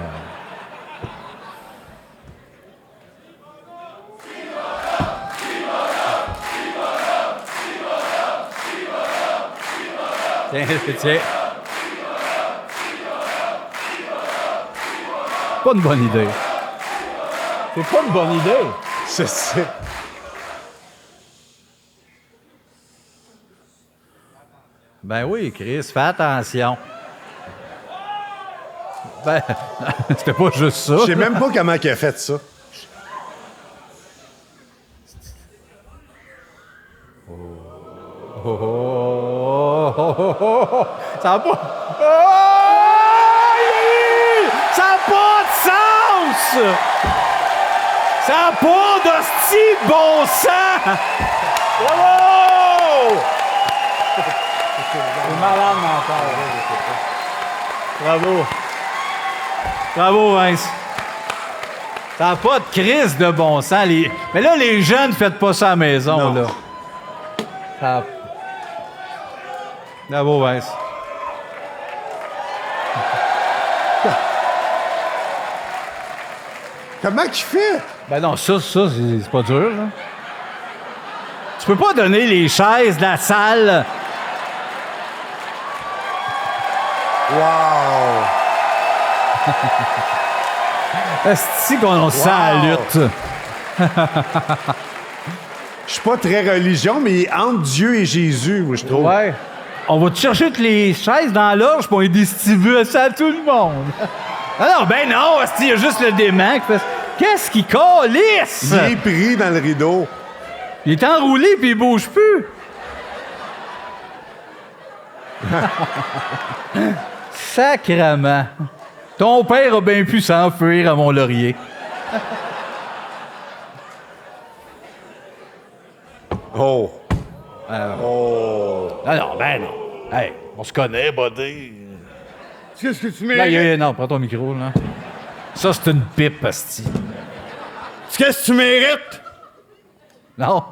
Tiens. Pas une bonne idée. C'est pas une bonne idée. Je sais. Ben oui, Chris, fais attention. Ben, c'était pas juste ça. Je sais même pas comment il a fait ça. Ça n'a pas... Ça n'a pas de sens! Ça n'a pas d'hostie de bon sens! Bravo! C'est malade mental. Bravo. Bravo, Vince. Ça n'a pas de crise de bon sens. Mais là, les jeunes, faites pas ça à la maison, Non. là. Ça... Bravo, Vince. Comment qu'il fait? Ben non, ça, c'est pas dur, là. Tu peux pas donner les chaises de la salle. Wow! Est-ce qu'on sent la lutte? Je suis pas très religion, mais il est entre Dieu et Jésus, moi, je trouve. Ouais. On va te chercher toutes les chaises dans l'orge pour distribuer ça à tout le monde. Alors, ben non, il y a juste le dément qui fait... Qu'est-ce qu'il calisse? Il est pris dans le rideau. Il est enroulé puis il bouge plus. Sacrement. Ton père a bien pu s'enfuir à Mont-Laurier. Oh! Non, non, ben non. Hey, on se connaît, buddy. Qu'est-ce que tu Là, mérites? non, prends ton micro, là. Ça, c'est une pipe, asti. Qu'est-ce que tu mérites? Non.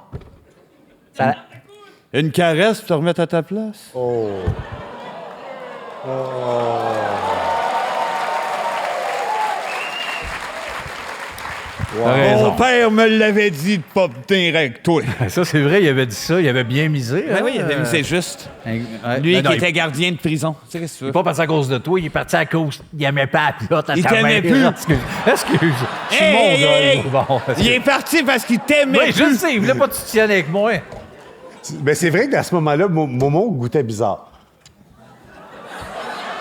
Ça... Une caresse pour te remettre à ta place? T'as raison. Mon père me l'avait dit de pas tenir avec toi. Ça, c'est vrai, il avait dit ça. Il avait bien misé. Ben hein? oui, il avait misé juste. Ouais, Lui ben non, qui était gardien de prison. Tu sais, qu'est-ce que tu Il veux? n'est pas parti à cause de toi, il est parti à cause... Il aimait pas la pilote à Il ta t'aimait mère. plus. Excuse. Je suis Hey, mon hey, gars. hey. Bon, Il est parti parce qu'il t'aimait oui, je le plus. sais. Il voulait pas que tu te tiennes avec moi. Ben, c'est vrai qu'à ce moment-là, Momo goûtait bizarre.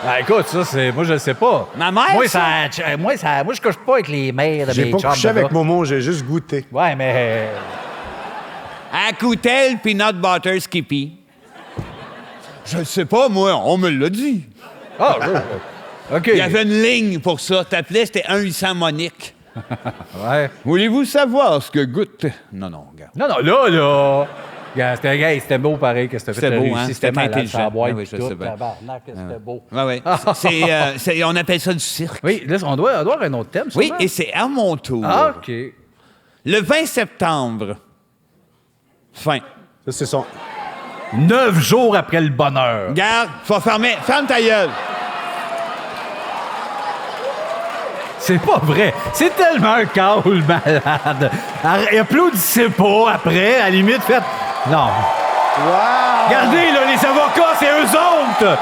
Ben, écoute, ça, c'est... Moi, je le sais pas. Ma mère, Moi, ça? moi, je couche pas avec les mères de J'ai mes pas chums couché de avec gars. Momo, j'ai juste goûté. Ouais, mais... À Coutel, peanut butter skippy. Je le sais pas, moi, on me l'a dit. Ah, OK. Il y avait une ligne pour ça. T'appelais, c'était 1-800 Monique. Ouais. Voulez-vous savoir ce que goûte? Non, non, regarde. Non, là... Regarde, c'était beau pareil que c'était fait. C'était beau, réussi, hein? C'était C'était malade, intelligent. ça boîte Ah oui, je tout, sais bien. tabarnak, c'était beau. Ouais, ouais. On appelle ça du cirque. Oui, là, on doit avoir un autre thème, Oui, sûrement. et c'est à mon tour. Ah, OK. Le 20 septembre. Fin. Ça, c'est son... 9 jours après le bonheur. Garde, faut fermer. Ferme ta gueule. C'est pas vrai. C'est tellement un câble malade. Applaudissez pas après, à la limite, faites... Non. Wow! Regardez, là, les avocats, c'est eux autres!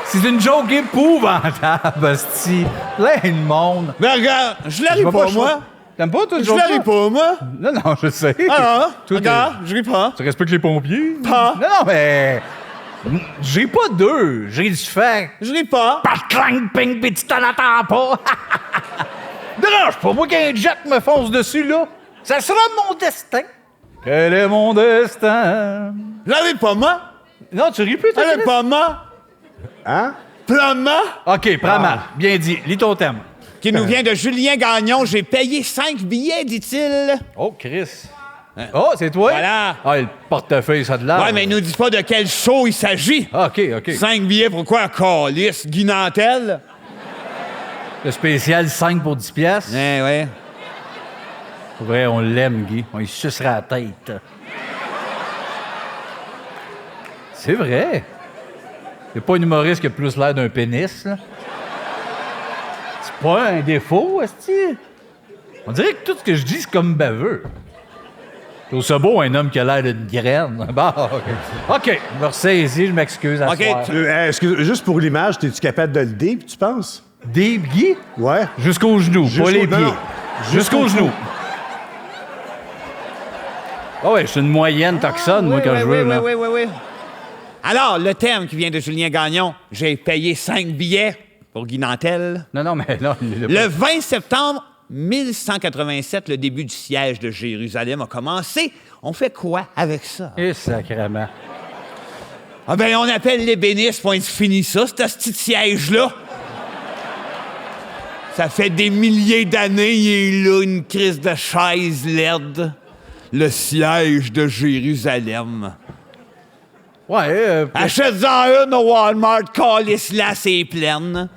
C'est une joke épouvantable, hostie. Plein de monde. Mais regarde, je Je l'arrive vais pas, pas moi. T'aimes pas, toi, Je la ris pas, moi. Non, non, je sais. Ah, Toi, regarde, je ris pas. Tu respectes les pompiers? Pas. Non, non, mais... J'ai pas deux. J'ai du fait. Je ris pas. Pas de clang, ping, pis tu t'en attends pas. Dérange pas, moi qu'un jet me fonce dessus, là. Ça sera mon destin. Quel est mon destin? Je la ris pas, moi. Non, tu ris plus, toi, Elle est Chris? pas moi. Hein? Plamma. OK, prends mal. Bien dit. Lis ton thème. Qui nous vient de Julien Gagnon. J'ai payé 5 billets, dit-il. Oh, Chris. Oh, c'est toi? Voilà. Ah, le portefeuille, ça a de l'air. Ouais, mais il nous dit pas de quel show il s'agit. Ah, OK, OK. 5 billets, pourquoi? Calice, Guy Nantel. Le spécial 5 pour 10 piastres. Ouais. Pour vrai, on l'aime, Guy. On lui sucera la tête. C'est vrai. C'est pas un humoriste qui a plus l'air d'un pénis, là. C'est pas un défaut, esti. On dirait que tout ce que je dis, c'est comme baveux. Je trouve ça beau, un homme qui a l'air d'une graine. Bon, OK. Je me ressaisis, je m'excuse. À OK, soir. Excuse, juste pour l'image, es-tu capable de le deep, tu penses? Des Guy? Ouais. Jusqu'aux genoux, pas les pieds. non. Jusqu'aux genoux. Ah ouais, je suis une moyenne toxone, moi, quand je veux. là. Oui. Alors, le thème qui vient de Julien Gagnon, j'ai payé 5 billets pour Guy Nantel. Non, mais là... Le 20 septembre 1187, le début du siège de Jérusalem a commencé. On fait quoi avec ça? Eh, sacrément. Ah ben, on appelle l'ébéniste, point fini ça, ce petit siège-là. Ça fait des milliers d'années, il est là, une crise de chaise laide. Le siège de Jérusalem. Ouais, Achète-en une au Walmart, calisse-la, c'est pleine.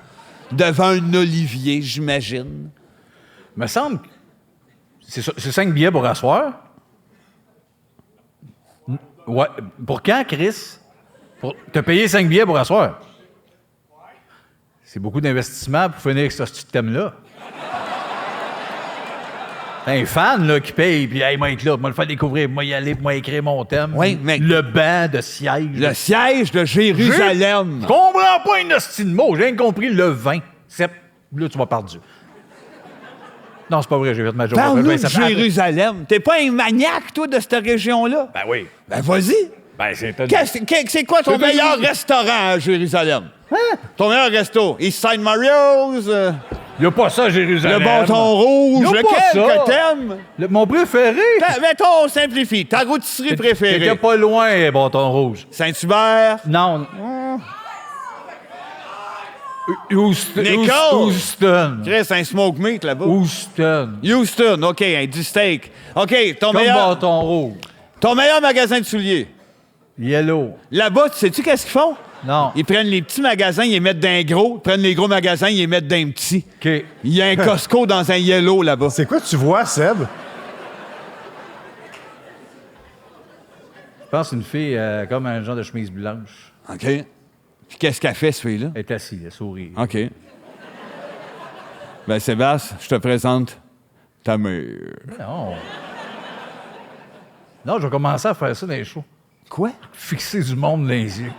Devant un olivier, j'imagine. me semble que c'est 5 billets pour asseoir. Ouais. Pour quand, Chris? T'as payé 5 billets pour asseoir. C'est beaucoup d'investissement pour finir avec ce petit thème-là. Un fan là, qui paye, puis hey, moi être là, moi le faire découvrir, moi y aller, moi écrire mon thème. Oui, mais- Le banc de siège. Le siège de Jérusalem. Je comprends pas un hostie de mot, j'ai rien compris le 20. Là, tu m'as perdu. Non, c'est pas vrai, j'ai fait ma journée. Parle-nous de Jérusalem. T'es pas un maniaque, toi, de cette région-là? Ben oui. Ben, vas-y. Ben, c'est... C'est quoi ton meilleur restaurant à Jérusalem? Hein? Ton meilleur resto? East Side Mario's? Y a pas ça à Jérusalem. Le Bâton Rouge? Y a pas Lequel ça. que t'aimes? Mon préféré. Mettons, on simplifie. Ta rôtisserie préférée? T'étais pas loin, Bâton Rouge. Saint-Hubert? Non. Houston. Nicole. Houston. Chris, un smoke meat là-bas. Houston. Houston, OK, un du steak. OK, Comme Bâton Rouge. ton meilleur magasin de souliers. Yellow. Là-bas, tu sais-tu qu'est-ce qu'ils font? Non. Ils prennent les petits magasins, ils les mettent dans les gros. Ils prennent les gros magasins, ils les mettent dans les petits. OK. Il y a un Costco dans un yellow là-bas. C'est quoi tu vois, Seb? Je pense une fille comme un genre de chemise blanche. OK. Puis qu'est-ce qu'elle fait, celui-là? Elle est assise, elle sourit. OK. Ben, Sébastien, je te présente ta mère. Non. Non, je vais commencer à faire ça dans les shows. Quoi? Fixer du monde dans les yeux.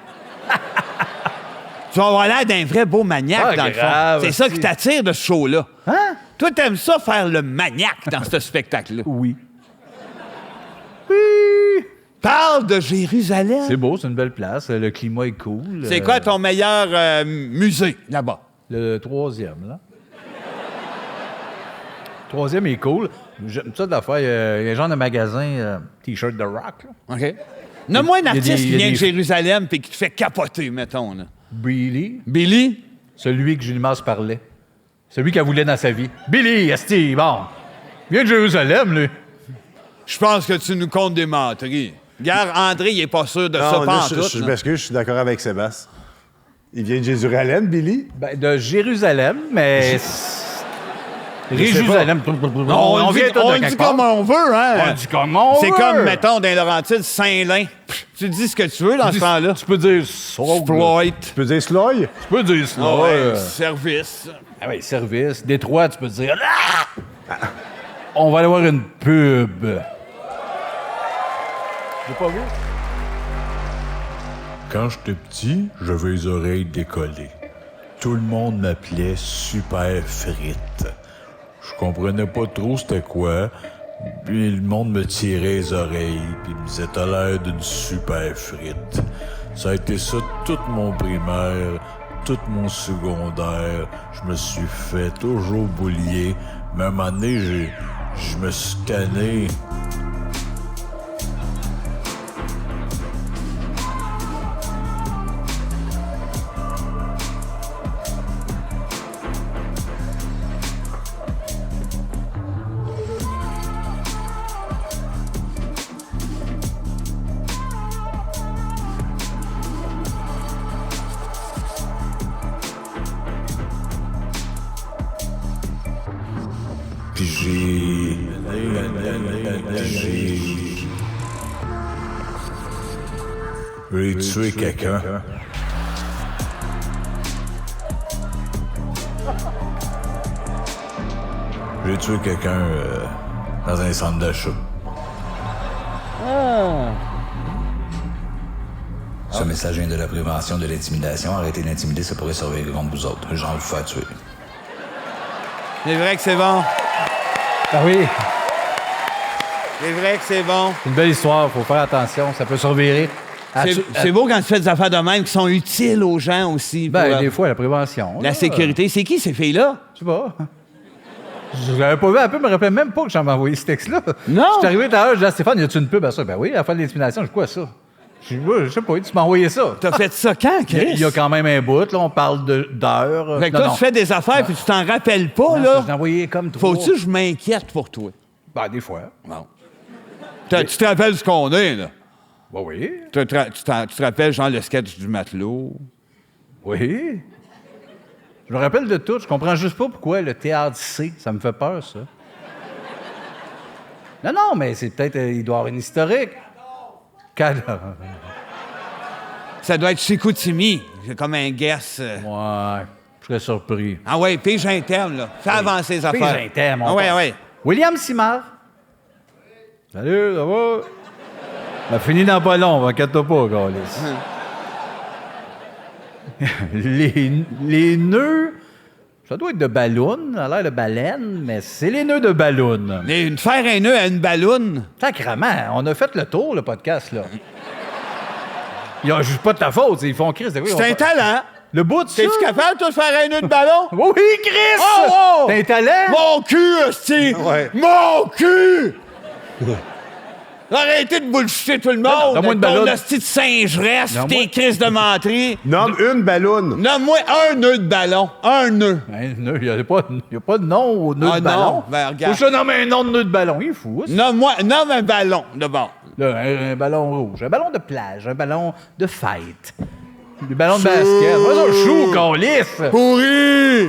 Tu vas avoir l'air d'un vrai beau maniaque, Ah, dans le grave, fond. C'est ça si. qui t'attire de ce show-là. Hein? Toi, t'aimes ça faire le maniaque dans ce spectacle-là. Oui. Parle de Jérusalem. C'est beau, c'est une belle place. Le climat est cool. C'est quoi ton meilleur musée là-bas? Le troisième, là. Troisième est cool. J'aime ça de la faire. Il y a un genre de magasin T-shirt de rock, là. OK. Nomme-moi un Il y a artiste des- qui il y a vient de des- Jérusalem et qui te fait capoter, mettons. Là. Billy, Billy? celui que Jules Mars parlait. Celui qu'elle voulait dans sa vie. Billy, esti, bon. Il vient de Jérusalem, lui. Je pense que tu nous comptes des menteries. Regarde, André, il est pas sûr de ça, Non, pas là, en tout. je là. m'excuse, je suis d'accord avec Sébastien. Il vient de Jérusalem, Billy? Ben, de Jérusalem, mais... Jérusalem. On vient dit, tous on de dit quelque part. comme on veut, hein? On dit comme on C'est veut. comme, mettons, dans Laurentides, Saint-Lin. Tu dis ce que tu veux dans ce temps-là. Tu peux dire ça. Floyd. Tu peux dire Sloy? Tu peux dire ça. Ah ouais, service. Ah ouais, service. Détroit, tu peux dire... Ah! On va aller voir une pub. J'ai pas vu. Quand j'étais petit, j'avais les oreilles décollées. Tout le monde m'appelait Super Frites. Je comprenais pas trop c'était quoi. Puis le monde me tirait les oreilles, puis me disait t'as l'air d'une super frite. Ça a été ça tout mon primaire, tout mon secondaire. Je me suis fait toujours boulier. Mais à un moment donné, je me suis tanné. Puis j'ai tué quelqu'un. J'ai tué quelqu'un dans un centre d'achat. Ce message vient de la prévention de l'intimidation. Arrêtez d'intimider, ça pourrait surveiller contre vous autres. Genre, vous faire tuer. C'est vrai que c'est bon. Ah oui, C'est vrai que c'est bon. c'est une belle histoire, faut faire attention, ça peut survirer. C'est beau quand tu fais des affaires de même qui sont utiles aux gens aussi. Ben, pour des fois, la prévention. la là. sécurité. C'est qui ces filles-là? Je sais pas. Je l'avais pas vu, un peu, me rappelle même pas que j'en m'avais envoyé ce texte-là. Non. Je suis arrivé tout à l'heure, je dis à Stéphane, y a-tu une pub à ça? Ben oui, à faire de l'intimidation, je dis quoi ça? Je sais pas, tu m'as envoyé ça. T'as fait ça quand, Chris? Il y a quand même un bout, là, on parle d'heures. Fait que toi, tu fais des affaires puis tu t'en rappelles pas, Non, là. je l'ai envoyé comme trois. Faut-tu que je m'inquiète pour toi? Ben, des fois. Non. Tu te rappelles ce qu'on est, là? Ben oui. Tu te rappelles, genre, le sketch du matelot? Oui. Je me rappelle de tout. Je comprends juste pas pourquoi le THC, ça me fait peur, ça. Non, mais c'est peut-être... il doit y avoir une historique. Ça doit être Chicoutimi. J'ai comme un guess. Ouais, je serais surpris. Ah ouais, pige interne, là. Fais avancer les affaires. Pige interne, Ah ouais, ouais. William Simard. Salut, ça va? On a fini dans pas long, inquiète-toi pas, Gaulis. les nœuds, ça doit être de ballon, ça a l'air de baleine, mais c'est les nœuds de ballon. Mais faire un nœud à une balloune. Sacrement, on a fait le tour, le podcast, là. Ils ont juste pas de ta faute, ils font Chris. C'est un talent. Le bout de ça. T'es-tu capable, toi, de faire un nœud de ballon? Oui, Chris! Oh! T'as un talent? Mon cul, hostie! Ouais. Mon cul! Arrêtez de bullshiter tout le monde! donne-moi une Ton ballonne. hostie de singeresse, Non, tes moi- crises de menterie. Nomme une balloune. Nomme-moi un nœud de ballon. Un nœud. Un nœud, il n'y a pas de nom au nœud Ah de non, ballon. ben, regarde. Faut que je te nomme un nom de nœud de ballon, il est fou. Ça. Nomme un ballon, d'abord. Là, un ballon rouge, un ballon de plage, un ballon de fête, des ballons de basket. Moi, ça, chou, qu'on lisse. Pourri!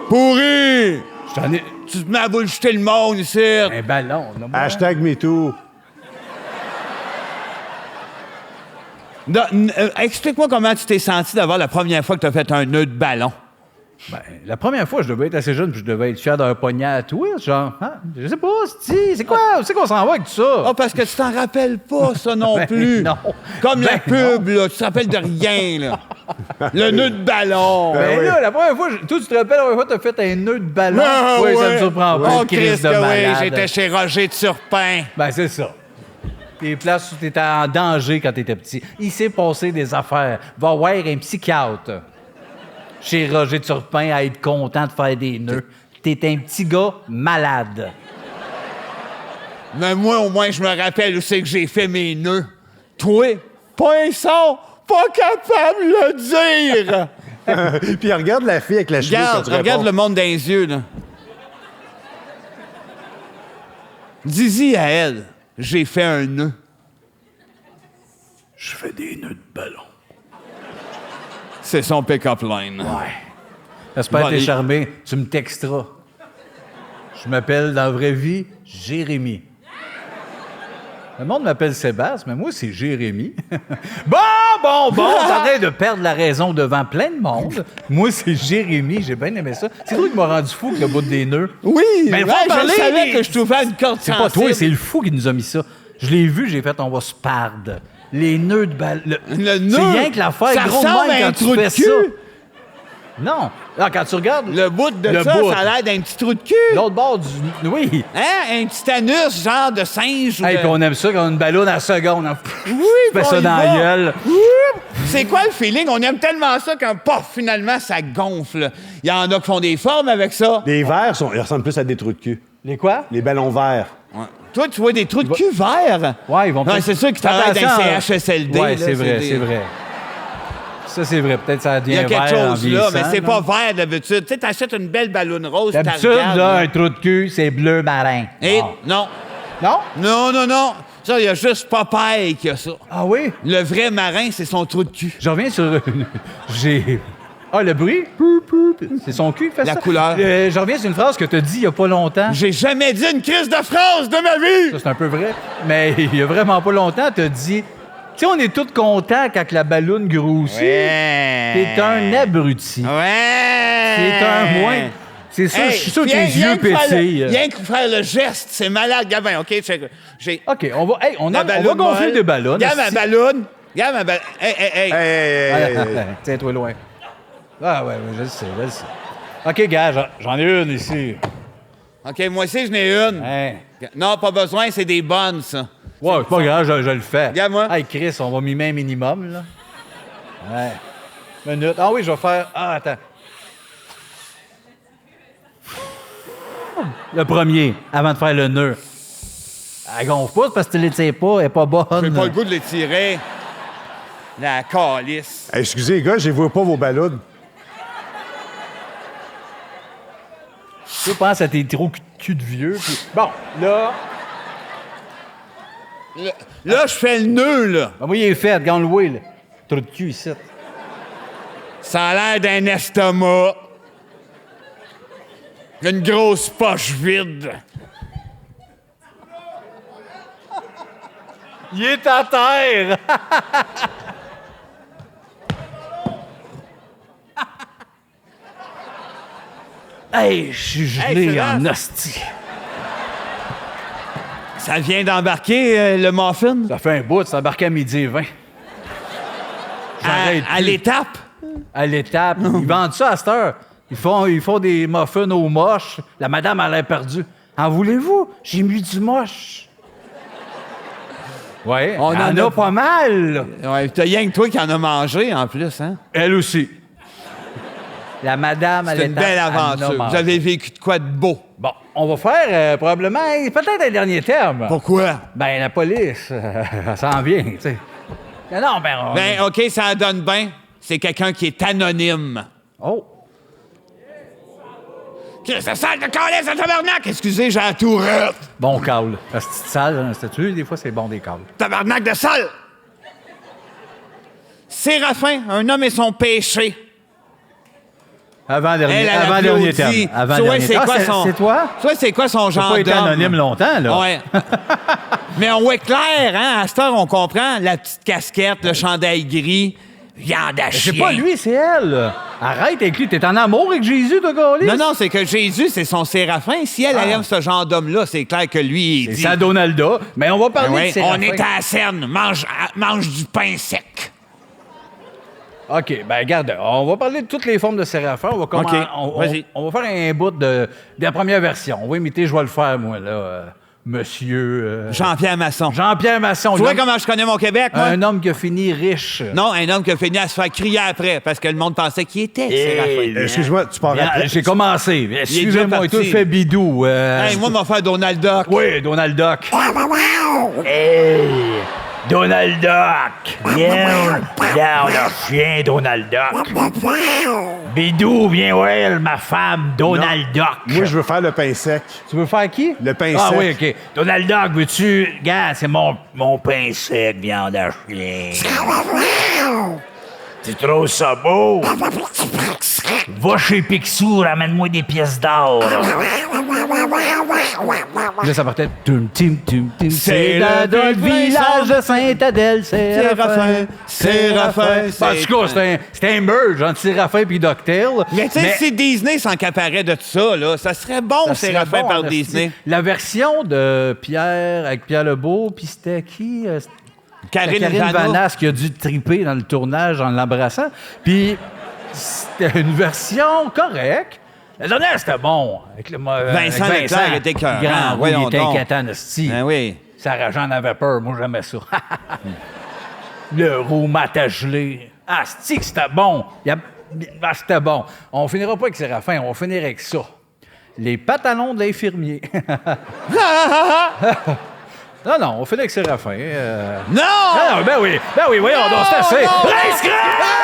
Pourri! Je t'en ai... Tu te mets à bullshiter le monde ici. Un ballon. non, moi. Hashtag MeToo. Explique-moi comment tu t'es senti d'avoir la première fois que tu as fait un nœud de ballon. Ben, la première fois, je devais être assez jeune, puis je devais être fier d'un poignard à twist, genre, hein? Je sais pas, c'est quoi? Où c'est qu'on s'en va avec tout ça? Ah, parce que tu t'en rappelles pas, ça non Ben plus. non. Comme la Ben pub, là, tu te rappelles de rien, là. Le nœud de ballon. Ben oui. là, la première fois, toi, tu te rappelles, la première fois, t'as fait un nœud de ballon? Ah, oui, ça ouais. me surprend pas. Oh, Crise Christ, de que oui, malade. j'étais chez Roger de Turpin. Ben, c'est ça. Les places où t'étais en danger quand t'étais petit. Il s'est passé des affaires. Va voir un psychiatre. Chez Roger Turpin à être content de faire des nœuds. T'es un petit gars malade. Mais moi, au moins, je me rappelle où c'est que j'ai fait mes nœuds. Toi, pas un son, pas capable de le dire. Puis regarde la fille avec la chemise quand tu Regarde réponds. le monde dans les yeux, là. Dis-y à elle, j'ai fait un nœud. Je fais des nœuds de ballon. C'est son pick-up line. J'espère Bon, que t'es il- charmé. Tu me texteras. Je m'appelle dans la vraie vie Jérémy. Le monde m'appelle Sébastien, mais moi, c'est Jérémy. Bon, t'arrêtes de perdre la raison devant plein de monde. Moi, c'est Jérémy, j'ai bien aimé ça. C'est toi qui m'as rendu fou que le bout des nœuds. Oui, Mais ouais, faut je parler savais des- que je trouvais une corde C'est sensible. pas toi, c'est le fou qui nous a mis ça. Je l'ai vu, j'ai fait, on va se perdre. Les nœuds de balle. Le nœud, C'est rien que l'affaire ça gros de ressemble même à un quand tu trou de fais cul. ça. Non. Non, quand tu regardes... Le bout de Le ça, bout. ça a l'air d'un petit trou de cul. L'autre bord du... Oui. Hein? Un petit anus, genre de singe. ou Hey, de- puis on aime ça quand on a une ballonne à la seconde. Hein. Oui, Tu fais puis ça on y dans va. la gueule. C'est quoi le feeling? On aime tellement ça quand, pof, finalement, ça gonfle. Il y en a qui font des formes avec ça. Les verres, ils ressemblent plus à des trous de cul. Les quoi? Les ballons verts. Ouais. Toi, tu vois des trous de cul verts. Ouais, ils vont Ouais, c'est sûr qu'ils travaillent dans Attention, les CHSLD. Ouais, là, c'est vrai, des- c'est vrai. Ça, c'est vrai. Peut-être ça devient Il y a quelque vert en chose là, mais vieillissant, c'est pas là. vert d'habitude. Tu sais, t'achètes une belle ballonne rose, t'as D'habitude, là, un trou de cul, c'est bleu marin. Et Ah. non. Non? Non, non, non. Ça, il y a juste Popeye qui a ça. Ah oui? Le vrai marin, c'est son trou de cul. Je reviens sur... J'ai... Ah, le bruit? Pou, pou, pou. C'est son cul qui fait La ça? couleur. Je reviens sur une phrase que tu as dit il y a pas longtemps. J'ai jamais dit une crise de phrase de ma vie! Ça, c'est un peu vrai. Mais il y a vraiment pas longtemps, tu as dit... Tu sais, on est tous contents quand la balloune grossit. Ouais. T'es un abruti. Ouais. C'est un moins... C'est ça, je suis sûr que tes yeux pétillent. Rien que faire le geste, c'est malade, Gabin, OK? J'ai OK, on va, hey, on ma va balloune gonfler molle. des ballons. Regarde ma balloune. Regarde ma balloune. Hey, hey, hey. Hey. Tiens-toi loin. Ah ouais, je le sais, je le sais. OK, gars, j'en ai une ici. OK, moi aussi, j'en ai une. Hein. Non, pas besoin, c'est des bonnes, ça. Ouais, c'est pas grave, je le fais. Regarde-moi. Hey, Chris, on va mimer un minimum, là. Ouais. Minute. Ah oui, je vais faire... Ah, attends. Le premier, avant de faire le nœud. Elle gonfle pas, c'est parce que tu l'étires pas, elle est pas bonne. J'ai pas le goût de les tirer. La calice. Hey, excusez, les gars, je ne vois pas vos ballons. Je pense à tes trous cul de vieux. Puis... Bon, là... Là, je fais le nœud, là. Ben, moi, il est fait, regarde le way, là. Trou de cul ici. Ça a l'air d'un estomac. Une grosse poche vide. Il est à terre! Hey, je suis gelé c'est en là. hostie. Ça vient d'embarquer, le muffin? Ça fait un bout, ça embarqué à midi et 20. J'arrête À plus. l'étape? À l'étape. Ils vendent ça à cette heure. Ils font des muffins au moche. La madame, elle a perdue. En voulez-vous? J'ai mis du moche. Oui, on en a pas mal. Ouais, t'as rien que toi qui en a mangé, en plus, hein? Elle aussi. La madame, elle C'est une belle aventure. Vous avez vécu de quoi de beau? Bon, on va faire probablement, peut-être un dernier terme. Pourquoi? Ben, la police, elle s'en vient, tu sais. Non, ben... Ben, OK, ça donne bien. C'est quelqu'un qui est anonyme. Oh! Qu'est-ce que ça de calice à tabarnak? Excusez, j'ai la tourette. Bon câble. La petite salle, hein, c'était-tu? Des fois, c'est bon, des câbles. Tabarnak de sale! Séraphin, un homme et son péché. Avant-dernier Elle avant dernier terme. applaudit. Avant-dernier C'est terme. quoi Ah, son... c'est toi? Soit c'est quoi son T'as genre pas été d'homme? anonyme longtemps, là. Ouais. Mais on voit clair, hein? À cette heure, on comprend. La petite casquette, le chandail gris, viande à chien. C'est pas lui, c'est elle. Arrête avec lui. T'es en amour avec Jésus, toi, gars? Non, non, c'est que Jésus, c'est son séraphin. Si elle aime ce genre d'homme-là, c'est clair que lui, il C'est dit... ça, Donalda. Mais on va parler Ouais, de Séraphin. on est à la scène. Mange du pain sec. OK, ben regarde, on va parler de toutes les formes de Séraphin. On va OK, vas-y. on va faire un bout de la première version. On va imiter, je vais le faire, moi, là. Monsieur... Jean-Pierre Masson. Jean-Pierre Masson. Tu vois l'homme- comment je connais mon Québec, moi? Un homme qui a fini riche. Non, un homme qui a fini à se faire crier après parce que le monde pensait qu'il était Séraphin. Excuse-moi, tu pars Bien, après. j'ai commencé. Suivez-moi, déjà tout parti. fait bidou. Hey, moi, m'a fait Donald Duck. Oui, Donald Duck. Hey, Donald Duck. Viens, viens, le chien, Donald Duck. Bidou, viens, ouais, ma femme, Donald Duck. Moi, je veux faire le pain sec. Tu veux faire qui? Le pain Ah sec. oui, OK. Donald Duck, veux-tu... Regarde, c'est mon pain sec, viande à chien. Tu trouves ça beau? Va chez Picsou, ramène-moi des pièces d'or. Là, ça partait... Tum, tum, tum, tum. C'est le village de Sainte-Adèle, Séraphin. Séraphin, En tout cas, c'était un merge entre Séraphin et DuckTales. Mais tu sais, si Disney s'encaparait de ça, là, ça serait bon, Ça serait Séraphin bon, par en Disney. esti. La version de Pierre, avec Pierre Lebeau, puis c'était qui? C'était Karine Karine Vanna. Vanasse qui a dû triper dans le tournage en l'embrassant. Puis C'était une version correcte. La dernière, c'était bon. Avec Vincent Leclerc était écœurant. Grand, Voyons il était donc. inquiétant, esti. Ben oui. Sarah Jeanne avait peur. Moi, j'aimais ça. Le roumat à geler. Ah, esti que c'était bon. C'était bon. On finira pas avec Séraphin, on va finir avec ça. Les pantalons de l'infirmier. Non, on finit avec Séraphin. Non! Ben oui, voyons donc, c'est assez. non! L'inscript!